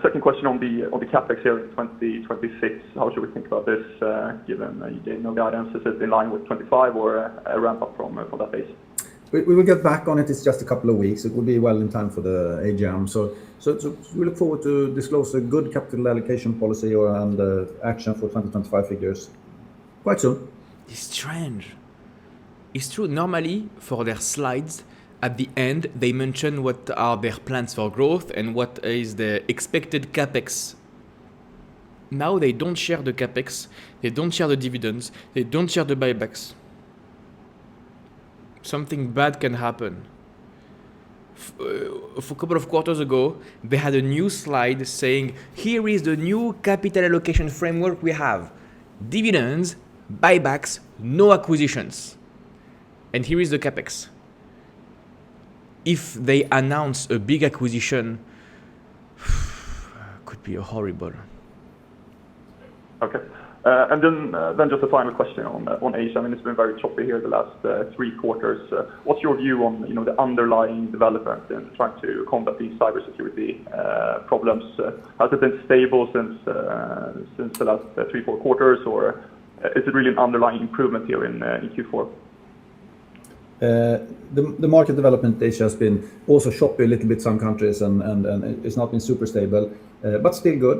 Second question on the capex here in 2026. How should we think about this, given you gave no guidance? Is it in line with 25 or a ramp up from that base? We will get back on it. It's just a couple of weeks. It will be well in time for the AGM. So we look forward to disclose a good capital allocation policy and action for 2025 figures quite soon. It's strange. It's true. Normally, for their slides, at the end, they mention what are their plans for growth and what is the expected capex. Now they don't share the capex, they don't share the dividends, they don't share the buybacks. Something bad can happen. A couple of quarters ago, they had a new slide saying, here is the new capital allocation framework we have. Dividends, buybacks, no acquisitions. And here is the capex. If they announce a big acquisition, could be horrible. Okay. And then just a final question on Asia. I mean, it's been very choppy here the last 3 quarters. What's your view on the underlying development in trying to combat these cybersecurity problems? Has it been stable since the last 3-4 quarters, or is it really an underlying improvement here in Q4? The market development in Asia has been also choppy a little bit, some countries, and it's not been super stable, but still good.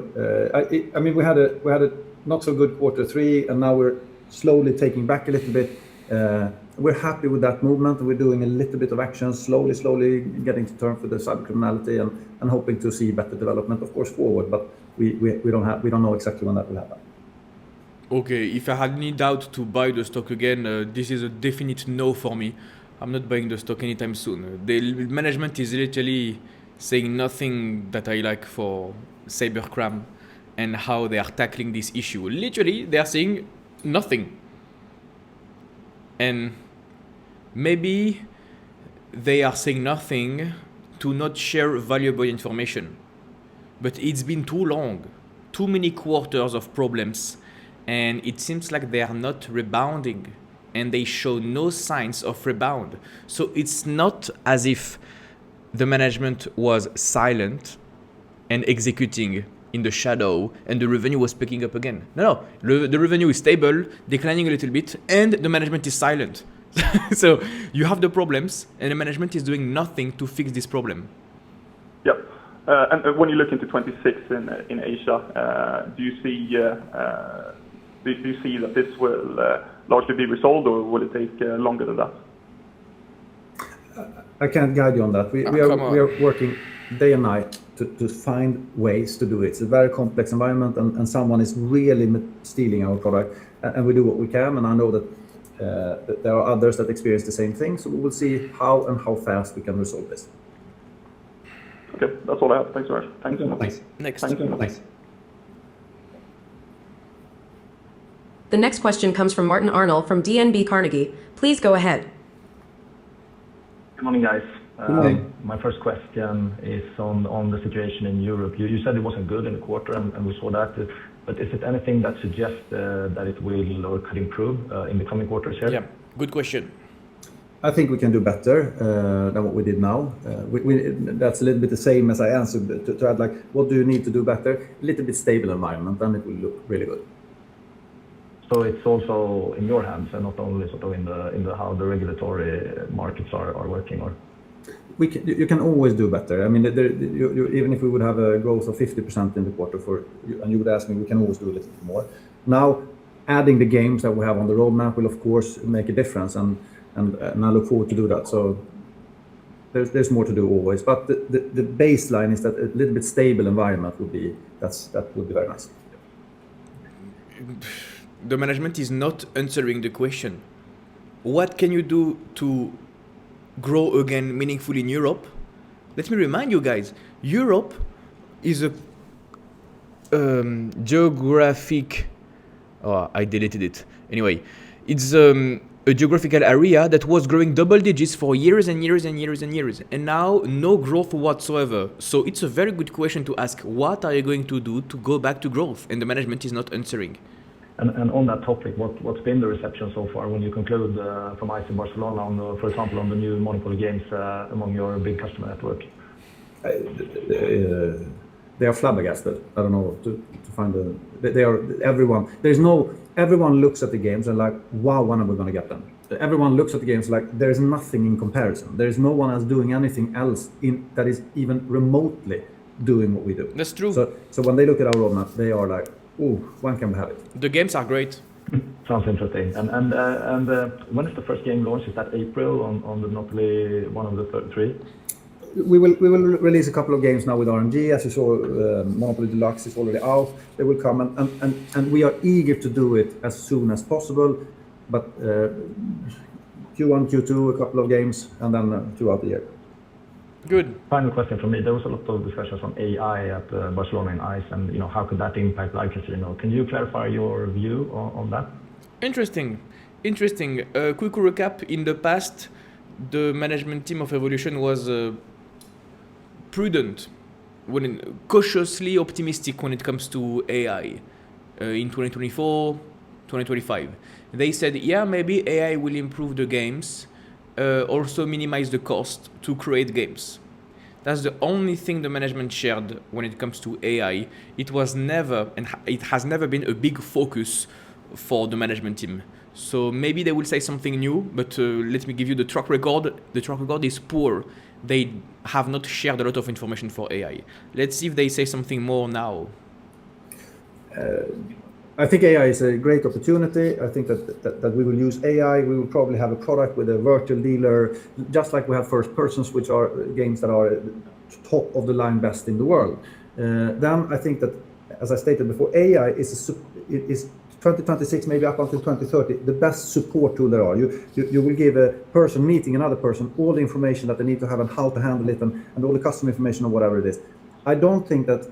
I mean, we had a not so good Q3, and now we're slowly taking back a little bit. We're happy with that movement. We're doing a little bit of action, slowly getting to terms with the cybercriminality and hoping to see better development, of course, forward. But we don't know exactly when that will happen. Okay, if I had any doubt to buy the stock again, this is a definite no for me. I'm not buying the stock anytime soon. The management is literally saying nothing that I like for cybercrime and how they are tackling this issue. Literally, they are saying nothing. And maybe they are saying nothing to not share valuable information. But it's been too long, too many quarters of problems, and it seems like they are not rebounding, and they show no signs of rebound. So it's not as if the management was silent and executing in the shadow and the revenue was picking up again. No, the revenue is stable, declining a little bit, and the management is silent. So you have the problems and the management is doing nothing to fix this problem. Yep. And when you look into 26 in Asia, do you see that this will largely be resolved, or will it take longer than that? I can't guide you on that. We are working day and night to find ways to do it. It's a very complex environment, and someone is really stealing our product, and we do what we can. And I know that there are others that experience the same thing. So we will see how and how fast we can resolve this. Okay, that's all I have. Thanks very much. Thanks. Next. Thanks. The next question comes from Martin Arnold from DNB Carnegie. Please go ahead. Good morning, guys. Good morning. My first question is on the situation in Europe. You said it wasn't good in the quarter, and we saw that. But is it anything that suggests that it will or could improve in the coming quarters here? Yeah, good question. I think we can do better than what we did now. That's a little bit the same as I answered to add, like, what do you need to do better? A little bit stable environment, and it will look really good. So it's also in your hands, and not only sort of in the how the regulatory markets are working, or? You can always do better. I mean, even if we would have a growth of 50% in the quarter and you would ask me, we can always do a little bit more. Now, adding the games that we have on the roadmap will of course make a difference, and I look forward to do that. So there's more to do always, but the baseline is that a little bit stable environment would be very nice. The management is not answering the question. What can you do to grow again meaningfully in Europe? Let me remind you guys, Europe is a geographic... Oh, I deleted it. Anyway, it's a geographical area that was growing double digits for years and years and years and years, and now no growth whatsoever. So it's a very good question to ask, what are you going to do to go back to growth? And the management is not answering. And on that topic, what's been the reception so far when you conclude from ICE in Barcelona, on for example, on the new Monopoly games among your big customer network? They are flabbergasted. I don't know to find they are everyone. Everyone looks at the games and like, wow, when are we going to get them? Everyone looks at the games like there is nothing in comparison. There is no one else doing anything else that is even remotely doing what we do. That's true. So when they look at our roadmap, they are like, oh, when can we have it? The games are great. Sounds interesting. And when is the first game launched? Is that April on the Monopoly, one of the three? We will release a couple of games now with RNG. As you saw, Monopoly Deluxe is already out. They will come, and we are eager to do it as soon as possible. But Q1, Q2, a couple of games, and then throughout the year. Good. Final question from me. There was a lot of discussions on AI at Barcelona and ICE, and how could that impact live casino? Can you clarify your view on that? Interesting. Quick recap. In the past, the management team of Evolution was prudent, cautiously optimistic when it comes to AI. In 2024, 2025, they said, yeah, maybe AI will improve the games. Also minimize the cost to create games. That's the only thing the management shared when it comes to AI. It was never, and it has never been, a big focus for the management team. So maybe they will say something new, but let me give you the track record. The track record is poor. They have not shared a lot of information for AI. Let's see if they say something more now. I think AI is a great opportunity. I think that we will use AI. We will probably have a product with a virtual dealer, just like we have first persons, which are games that are top of the line best in the world. Then I think that, as I stated before, AI is 2026, maybe up until 2030, the best support tool there are. You will give a person meeting another person all the information that they need to have and how to handle it, and all the customer information or whatever it is. I don't think that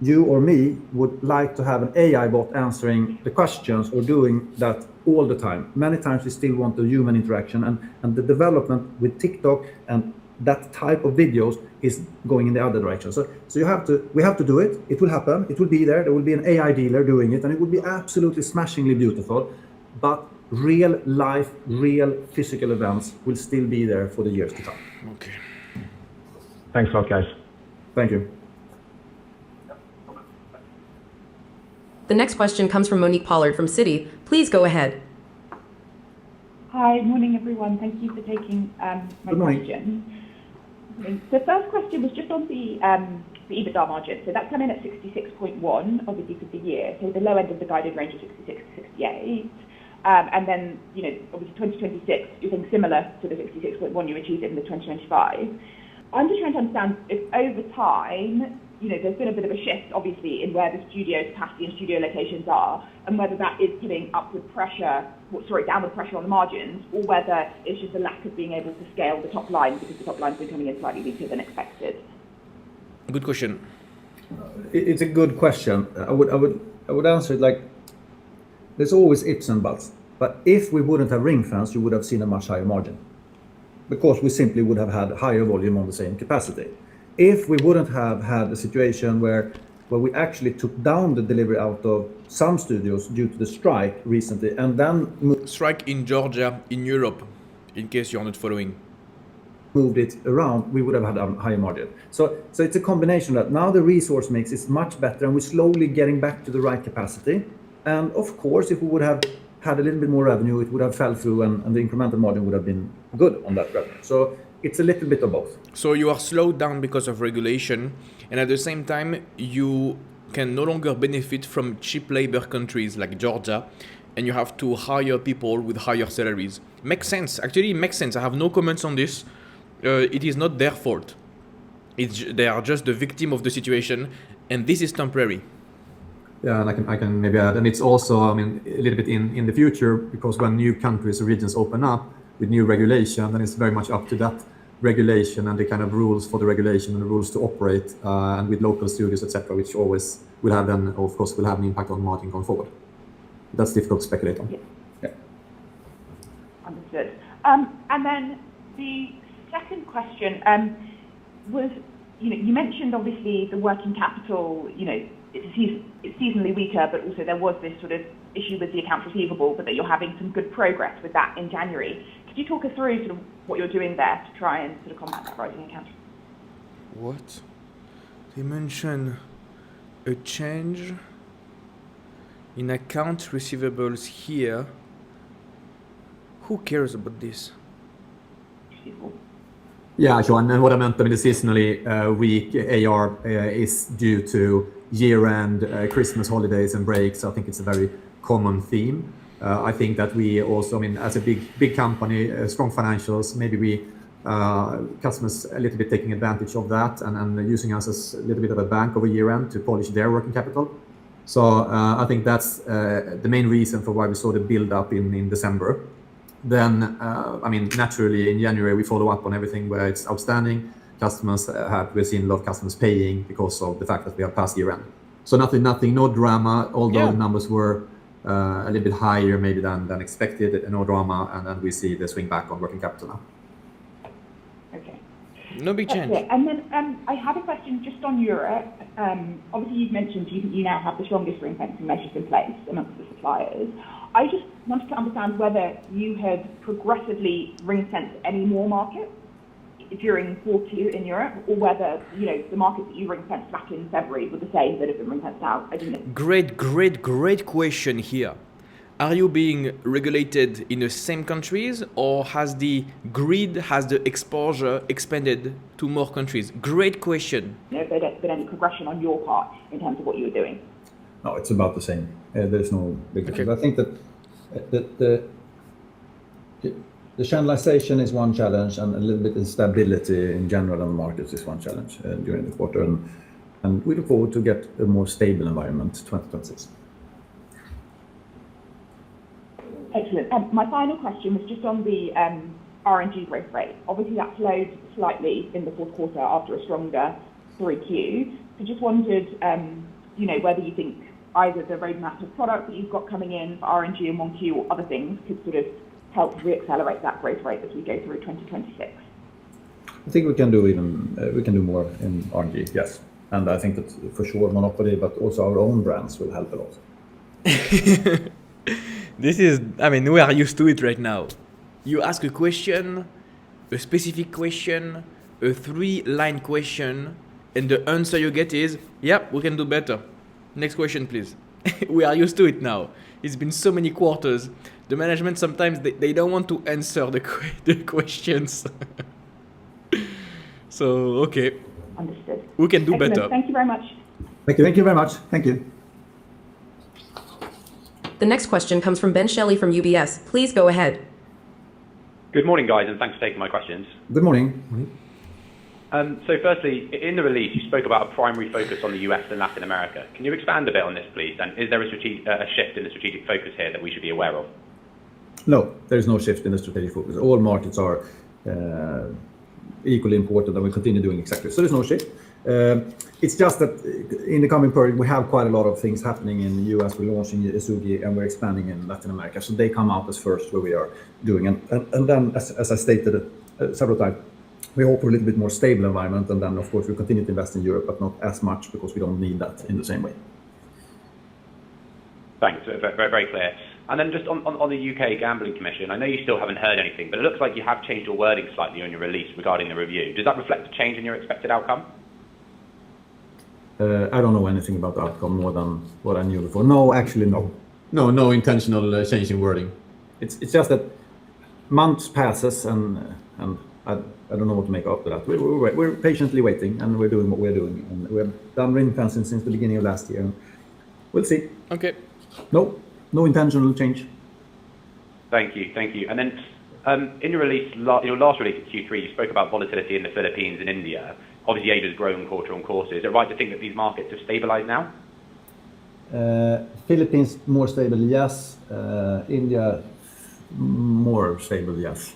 you or me would like to have an AI bot answering the questions or doing that all the time. Many times we still want the human interaction, and the development with TikTok and that type of videos is going in the other direction. So we have to do it. It will happen. It will be there. There will be an AI dealer doing it, and it will be absolutely smashingly beautiful. But real life, real physical events will still be there for the years to come. Okay. Thanks a lot, guys. Thank you. The next question comes from Monique Pollard from Citi. Please go ahead. Hi, morning everyone. Thank you for taking my question. The first question was just on the EBITDA margin. So that's come in at 66.1, obviously for the year. So the low end of the guided range of 66 to 68. And then, obviously 2026, you're saying similar to the 66.1 you achieved in the 2025. I'm just trying to understand if over time, there's been a bit of a shift, obviously, in where the studio capacity and studio locations are, and whether that is putting downward pressure on the margins, or whether it's just a lack of being able to scale the top line because the top line's been coming in slightly weaker than expected. Good question. It's a good question. I would answer it like, there's always ifs and buts. But if we wouldn't have ring fence, you would have seen a much higher margin, because we simply would have had higher volume on the same capacity. If we wouldn't have had a situation where we actually took down the delivery out of some studios due to the strike recently, and then Strike in Georgia, in Europe, in case you're not following. moved it around, we would have had a higher margin. So it's a combination that now the resource mix is much better, and we're slowly getting back to the right capacity. And of course, if we would have had a little bit more revenue, it would have fell through, and the incremental margin would have been good on that revenue. So it's a little bit of both. So you are slowed down because of regulation, and at the same time, you can no longer benefit from cheap labor countries like Georgia, and you have to hire people with higher salaries. Makes sense. Actually, it makes sense. I have no comments on this. It is not their fault. They are just the victim of the situation, and this is temporary. Yeah, and I can maybe add, and it's also, a little bit in the future, because when new countries or regions open up with new regulation, then it's very much up to that regulation and the kind of rules for the regulation and the rules to operate, and with local studios, etc., which always will have then, of course, will have an impact on margin going forward. That's difficult to speculate on. Yeah. Understood. And then the second question was, you mentioned obviously the working capital, it's seasonally weaker, but also there was this sort of issue with the accounts receivable, but that you're having some good progress with that in January. Could you talk us through sort of what you're doing there to try and sort of combat that rising accounts? What? They mention a change in account receivables here. Who cares about this? Yeah, sure. And what I meant, the seasonally weak AR is due to year-end, Christmas holidays and breaks. I think it's a very common theme. I think that we also, as a big company, strong financials, maybe we customers a little bit taking advantage of that and using us as a little bit of a bank over year-end to polish their working capital. So I think that's the main reason for why we saw the build up in December. Then, naturally in January we follow up on everything where it's outstanding. We've seen a lot of customers paying because of the fact that we have past year end. So nothing, no drama, although the numbers were a little bit higher maybe than expected, no drama, and then we see the swing back on working capital now. Okay. No big change. And then I had a question just on Europe. Obviously you've mentioned you now have the strongest ring fencing measures in place amongst the suppliers. I just wanted to understand whether you had progressively ring-fenced any more markets during Q4 in Europe, or whether the markets that you ring-fenced back in February were the same that have been ring-fenced out. I didn't know. Great question here. Are you being regulated in the same countries, or has the exposure expanded to more countries? Great question. If there's been any progression on your part in terms of what you were doing. No, it's about the same. There's no big difference. Okay. I think that the channelization is one challenge, and a little bit instability in general on the markets is one challenge during the quarter. And we look forward to get a more stable environment 2026. Excellent. My final question was just on the RNG growth rate. Obviously that slowed slightly in the fourth quarter after a stronger 3Q. So just wondered, whether you think either the roadmap of product that you've got coming in for RNG and 1Q or other things could sort of help re-accelerate that growth rate as we go through 2026. I think we can do more in RNG, yes. And I think that for sure Monopoly, but also our own brands will help a lot. We are used to it right now. You ask a question, a specific question, a 3-line question, and the answer you get is, yep, we can do better. Next question, please. We are used to it now. It's been so many quarters. The management sometimes they don't want to answer the questions. So, okay. Understood. We can do Excellent. better. Thank you very much. Thank you very much. Thank you. The next question comes from Ben Shelley from UBS. Please go ahead. Good morning, guys, and thanks for taking my questions. Good morning. So firstly, in the release, you spoke about a primary focus on the US and Latin America. Can you expand a bit on this, please? And is there a shift in the strategic focus here that we should be aware of? No, there is no shift in the strategic focus. All markets are equally important, and we continue doing exactly. So there's no shift. It's just that in the coming period, we have quite a lot of things happening in the US. We're launching Esugi and we're expanding in Latin America. So they come out as first where we are doing. And then, as I stated several times, we hope for a little bit more stable environment. And then, of course, we continue to invest in Europe, but not as much because we don't need that in the same way. Thanks. Very, very clear. And then just on the UK Gambling Commission, I know you still haven't heard anything, but it looks like you have changed your wording slightly on your release regarding the review. Does that reflect a change in your expected outcome? I don't know anything about the outcome more than what I knew before. No, actually, no. No intentional change in wording. It's just that months passes and I don't know what to make after that. We're patiently waiting and we're doing what we're doing. And we have done ring fencing since the beginning of last year. We'll see. Okay. No intentional change. Thank you. And then in your release, your last release at Q3, you spoke about volatility in the Philippines and India. Obviously, Asia's grown quarter on quarter. Is it right to think that these markets have stabilized now? Philippines more stable, yes. India more stable, yes.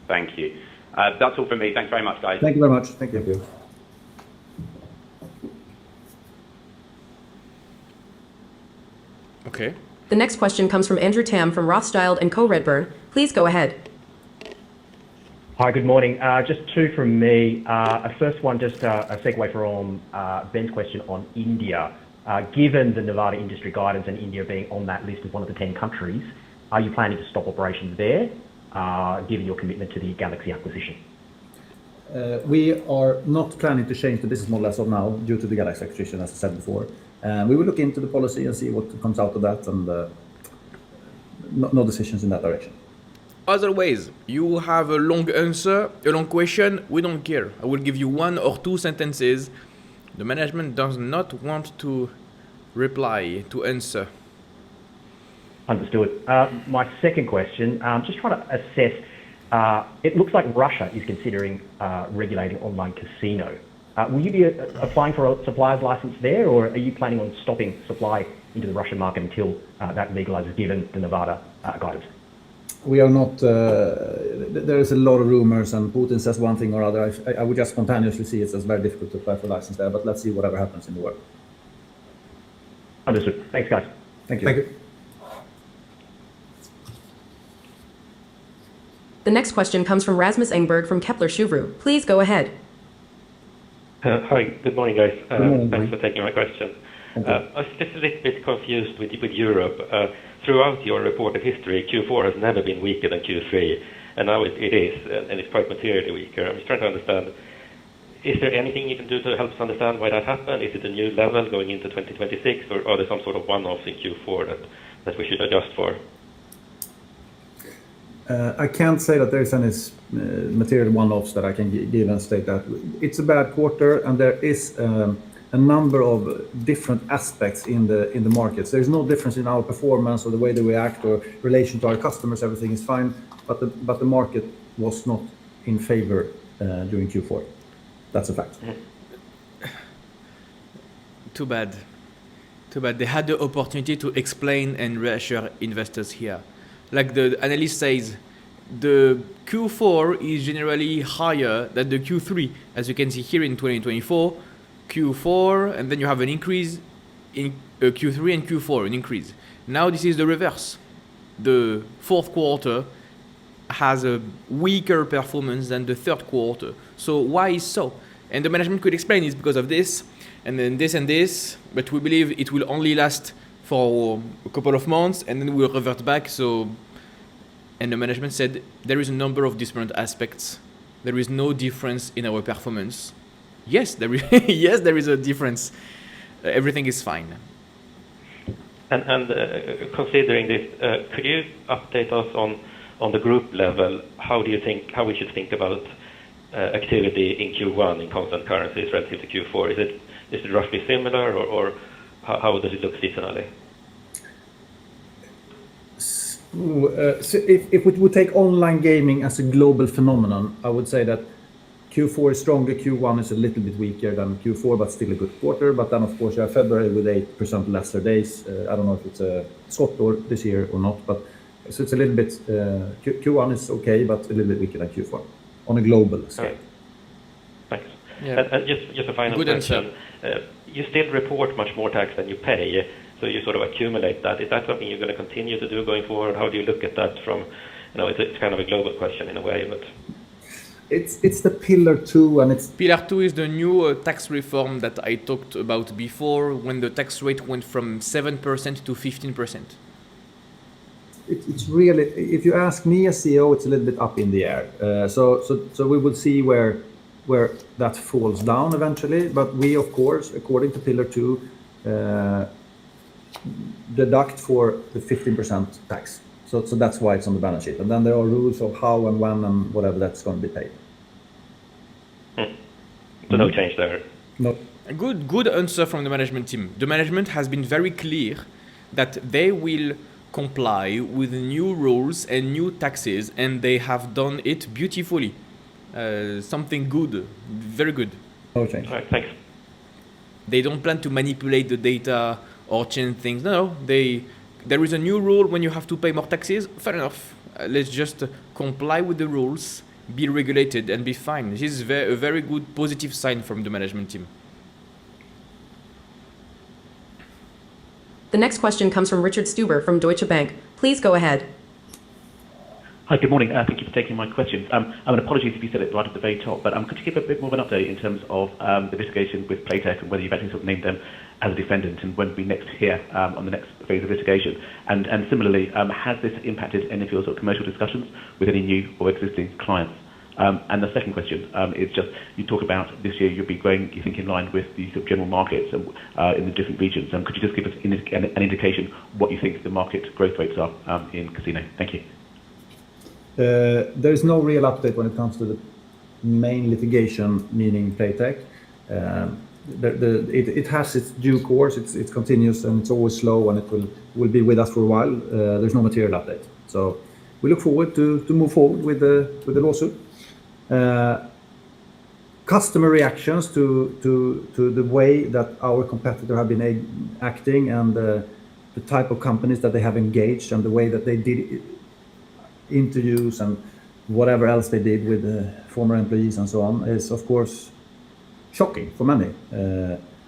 Thank you. That's all from me. Thanks very much, guys. Thank you very much. Thank you. Okay. The next question comes from Andrew Tam from Rothschild & Co Redburn. Please go ahead. Hi, good morning. Just two from me. First one, just a segue from Ben's question on India. Given the Nevada industry guidance and India being on that list of one of the 10 countries, are you planning to stop operations there, given your commitment to the Galaxy acquisition? We are not planning to change the business model as of now due to the Galaxy acquisition, as I said before. We will look into the policy and see what comes out of that, and no decisions in that direction. Other ways, you have a long answer, a long question, we don't care. I will give you 1 or 2 sentences. The management does not want to reply, to answer. Understood. My second question, just trying to assess, it looks like Russia is considering regulating online casino. Will you be applying for a supplier's license there, or are you planning on stopping supply into the Russian market until that legalizes, given the Nevada guidance? We are not, there is a lot of rumors and Putin says one thing or other. I would just spontaneously see it as very difficult to apply for license there, but let's see whatever happens in the world. Understood. Thanks, guys. Thank you. The next question comes from Rasmus Engberg from Kepler Cheuvreux. Please go ahead. Hi, good morning, guys. Good morning. Thanks for taking my question. Thank you. I was just a little bit confused with Europe. Throughout your reported history, Q4 has never been weaker than Q3, and now it is, and it's quite materially weaker. I'm just trying to understand, is there anything you can do to help us understand why that happened? Is it a new level going into 2026, or are there some sort of one-offs in Q4 that we should adjust for? I can't say that there is any material one-offs that I can give and state that. It's a bad quarter, and there is a number of different aspects in the markets. There's no difference in our performance or the way that we act or relation to our customers. Everything is fine, but the market was not in favor during Q4. That's a fact. Too bad. They had the opportunity to explain and reassure investors here. Like the analyst says, the Q4 is generally higher than the Q3. As you can see here in 2024, Q4, and then you have an increase in Q3 and Q4, an increase. Now this is the reverse. The fourth quarter has a weaker performance than the third quarter. So why is so? And the management could explain it's because of this, and then this and this, but we believe it will only last for a couple of months, and then we'll revert back. So, and the management said there is a number of different aspects. There is no difference in our performance. Yes, there is. Yes, there is a difference. Everything is fine. And considering this, could you update us on the group level? How do you think we should think about activity in Q1 in constant currencies relative to Q4? Is it roughly similar, or how does it look seasonally? So if we would take online gaming as a global phenomenon, I would say that Q4 is stronger, Q1 is a little bit weaker than Q4, but still a good quarter. But then, of course, you have February with 8% lesser days. I don't know if it's a spot or this year or not, but so it's a little bit. Q1 is okay, but a little bit weaker than Q4 on a global scale. Right. Thanks. Yeah. And just a final question. You still report much more tax than you pay, so you sort of accumulate that. Is that something you're going to continue to do going forward? How do you look at that from, it's kind of a global question in a way, but... It's the Pillar 2, and it's... Pillar 2 is the new tax reform that I talked about before, when the tax rate went from 7% to 15%. It's really, if you ask me as CEO, it's a little bit up in the air. So we will see where that falls down eventually. But we, of course, according to Pillar 2, deduct for the 15% tax. So that's why it's on the balance sheet. And then there are rules of how and when and whatever that's going to be paid. So no change there? No. A good answer from the management team. The management has been very clear that they will comply with new rules and new taxes, and they have done it beautifully. Something good, very good. No change. All right, thanks. They don't plan to manipulate the data or change things. No, there is a new rule when you have to pay more taxes. Fair enough. Let's just comply with the rules, be regulated, and be fine. This is a very good positive sign from the management team. The next question comes from Richard Stuber from Deutsche Bank. Please go ahead. Hi, good morning. Thank you for taking my questions. Apologies if you said it right at the very top, but could you give a bit more of an update in terms of the litigation with Playtech and whether you've actually sort of named them as a defendant and when we next hear on the next phase of litigation? And similarly, has this impacted any of your sort of commercial discussions with any new or existing clients? And the second question is just, you talk about this year you'll be growing, you think, in line with the sort of general markets in the different regions. Could you just give us an indication what you think the market growth rates are in casino? Thank you. There is no real update when it comes to the main litigation, meaning Playtech. It has its due course, it's continuous, and it's always slow, and it will be with us for a while. There's no material update. So we look forward to move forward with the lawsuit. Customer reactions to the way that our competitor have been acting, and the type of companies that they have engaged, and the way that they did interviews and whatever else they did with former employees and so on, is of course shocking for many.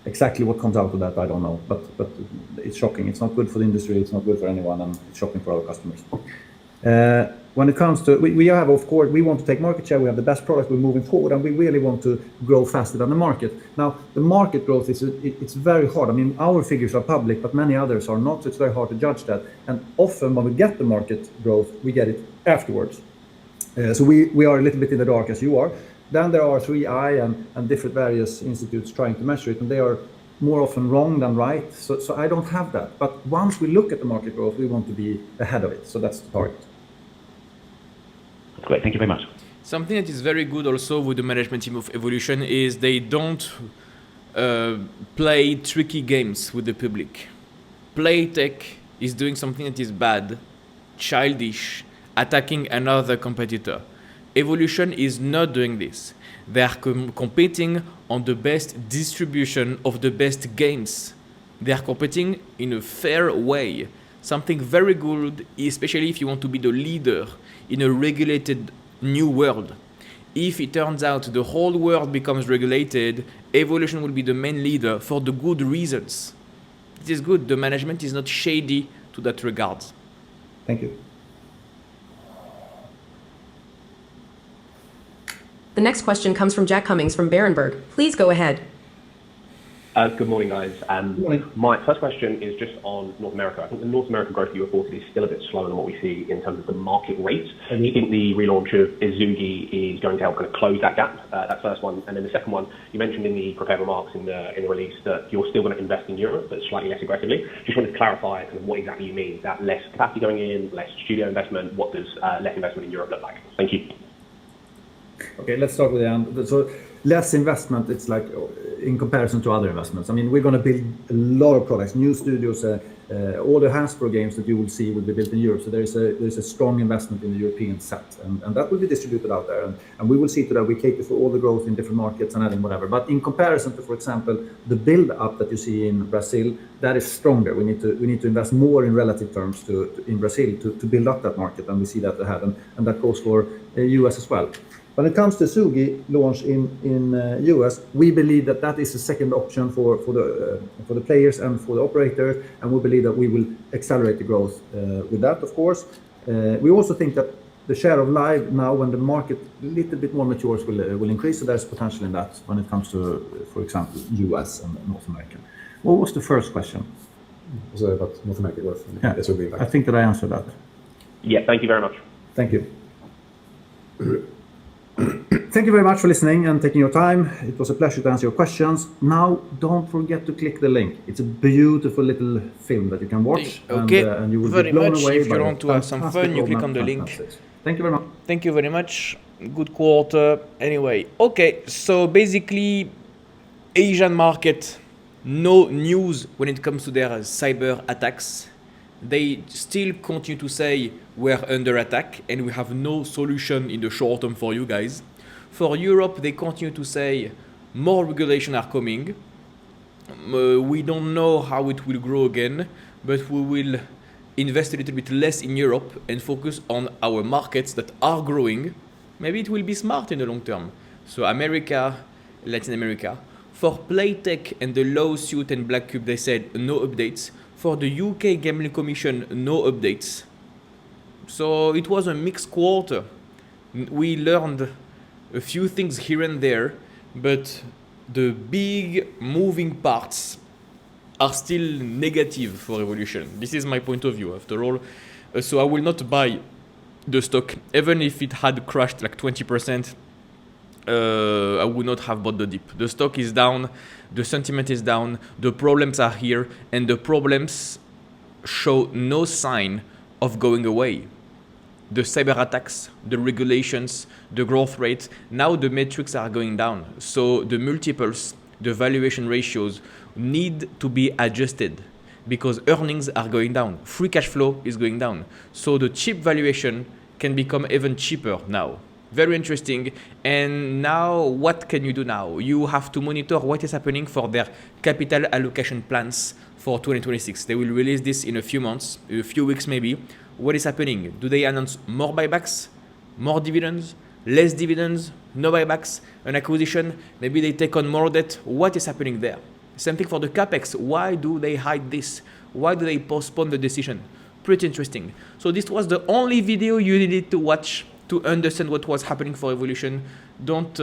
Exactly what comes out of that, I don't know, but it's shocking. It's not good for the industry, it's not good for anyone, and it's shocking for our customers. When it comes to, we have, of course, we want to take market share, we have the best product, we're moving forward, and we really want to grow faster than the market. Now, the market growth it's very hard. I mean, our figures are public, but many others are not, so it's very hard to judge that. And often when we get the market growth, we get it afterwards. So we are a little bit in the dark, as you are. Then there are 3i and different various institutes trying to measure it, and they are more often wrong than right. So I don't have that. But once we look at the market growth, we want to be ahead of it. So that's the target. Great, thank you very much. Something that is very good also with the management team of Evolution is they don't play tricky games with the public. Playtech is doing something that is bad, childish, attacking another competitor. Evolution is not doing this. They are competing on the best distribution of the best games. They are competing in a fair way. Something very good, especially if you want to be the leader in a regulated new world. if it turns out the whole world becomes regulated, Evolution will be the main leader for the good reasons. It is good. The management is not shady to that regard. Thank you. The next question comes from Jack Cummings from Berenberg. Please go ahead. Good morning, guys. Good morning. My first question is just on North America. I think the North American growth you reported is still a bit slower than what we see in terms of the market rate. Do you think the relaunch of Izugi is going to help kind of close that gap? That first one. And then the second one, you mentioned in the prepared remarks in the release that you're still going to invest in Europe, but slightly less aggressively. Just wanted to clarify kind of what exactly you mean. Is that less capacity going in, less studio investment? What does less investment in Europe look like? Thank you. Okay, let's start with the end. So less investment, it's like in comparison to other investments. I mean, we're going to build a lot of products, new studios, all the Hasbro games that you will see will be built in Europe. So there's a strong investment in the European set, and that will be distributed out there. And we will see to that we cater for all the growth in different markets and adding whatever. But in comparison to, for example, the build up that you see in Brazil, that is stronger. We need to invest more in relative terms in Brazil to build up that market, and we see that ahead, and that goes for US as well. When it comes to Sugi launch in US, we believe that is a second option for the players and for the operators, and we believe that we will accelerate the growth with that, of course. We also think that the share of live now, when the market a little bit more matures, will increase. So there's potential in that when it comes to, for example, US and North America. What was the first question? So about North America growth. Yeah, I think that I answered that. Yeah, thank you very much. Thank you. Thank you very much for listening and taking your time. It was a pleasure to answer your questions. Now, don't forget to click the link. It's a beautiful little film that you can watch. Okay, and you will very be blown much. away If you by want to have some fun, you click on the link. Thank you very much. Thank you very much. Good quarter. Anyway, okay, so basically, Asian market, no news when it comes to their cyber attacks. They still continue to say we're under attack and we have no solution in the short term for you guys. For Europe, they continue to say more regulation are coming. We don't know how it will grow again, but we will invest a little bit less in Europe and focus on our markets that are growing. Maybe it will be smart in the long term. So America, Latin America. For Playtech and the lawsuit and Black Cube, they said no updates. For the UK Gambling Commission, no updates. So it was a mixed quarter. We learned a few things here and there, but the big moving parts are still negative for Evolution. This is my point of view, after all. So I will not buy the stock, even if it had crashed like 20%. I would not have bought the dip. The stock is down, the sentiment is down, the problems are here, and the problems show no sign of going away. The cyber attacks, the regulations, the growth rate, now the metrics are going down. So the multiples, the valuation ratios need to be adjusted because earnings are going down. Free cash flow is going down. So the cheap valuation can become even cheaper now. Very interesting. And now what can you do now? You have to monitor what is happening for their capital allocation plans for 2026. They will release this in a few months, a few weeks maybe. What is happening? Do they announce more buybacks, more dividends, less dividends, no buybacks, an acquisition? Maybe they take on more debt. What is happening there? Same thing for the capex. Why do they hide this? Why do they postpone the decision? Pretty interesting. So this was the only video you needed to watch to understand what was happening for Evolution. Don't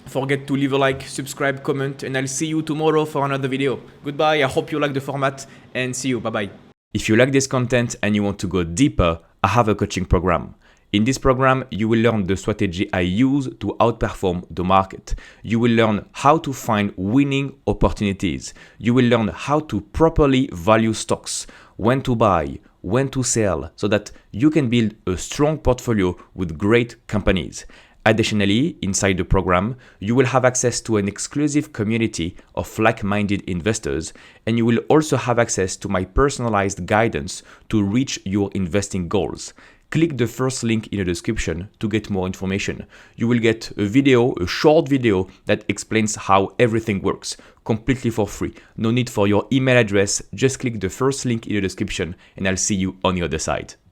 forget to leave a like, subscribe, comment, and I'll see you tomorrow for another video. Goodbye. I hope you like the format and see you. Bye-bye. If you like this content and you want to go deeper, I have a coaching program. In this program, you will learn the strategy I use to outperform the market. You will learn how to find winning opportunities. You will learn how to properly value stocks, when to buy, when to sell, so that you can build a strong portfolio with great companies. Additionally, inside the program, you will have access to an exclusive community of like-minded investors, and you will also have access to my personalized guidance to reach your investing goals. Click the first link in the description to get more information. You will get a short video that explains how everything works, completely for free. No need for your email address, just click the first link in the description and I'll see you on the other side.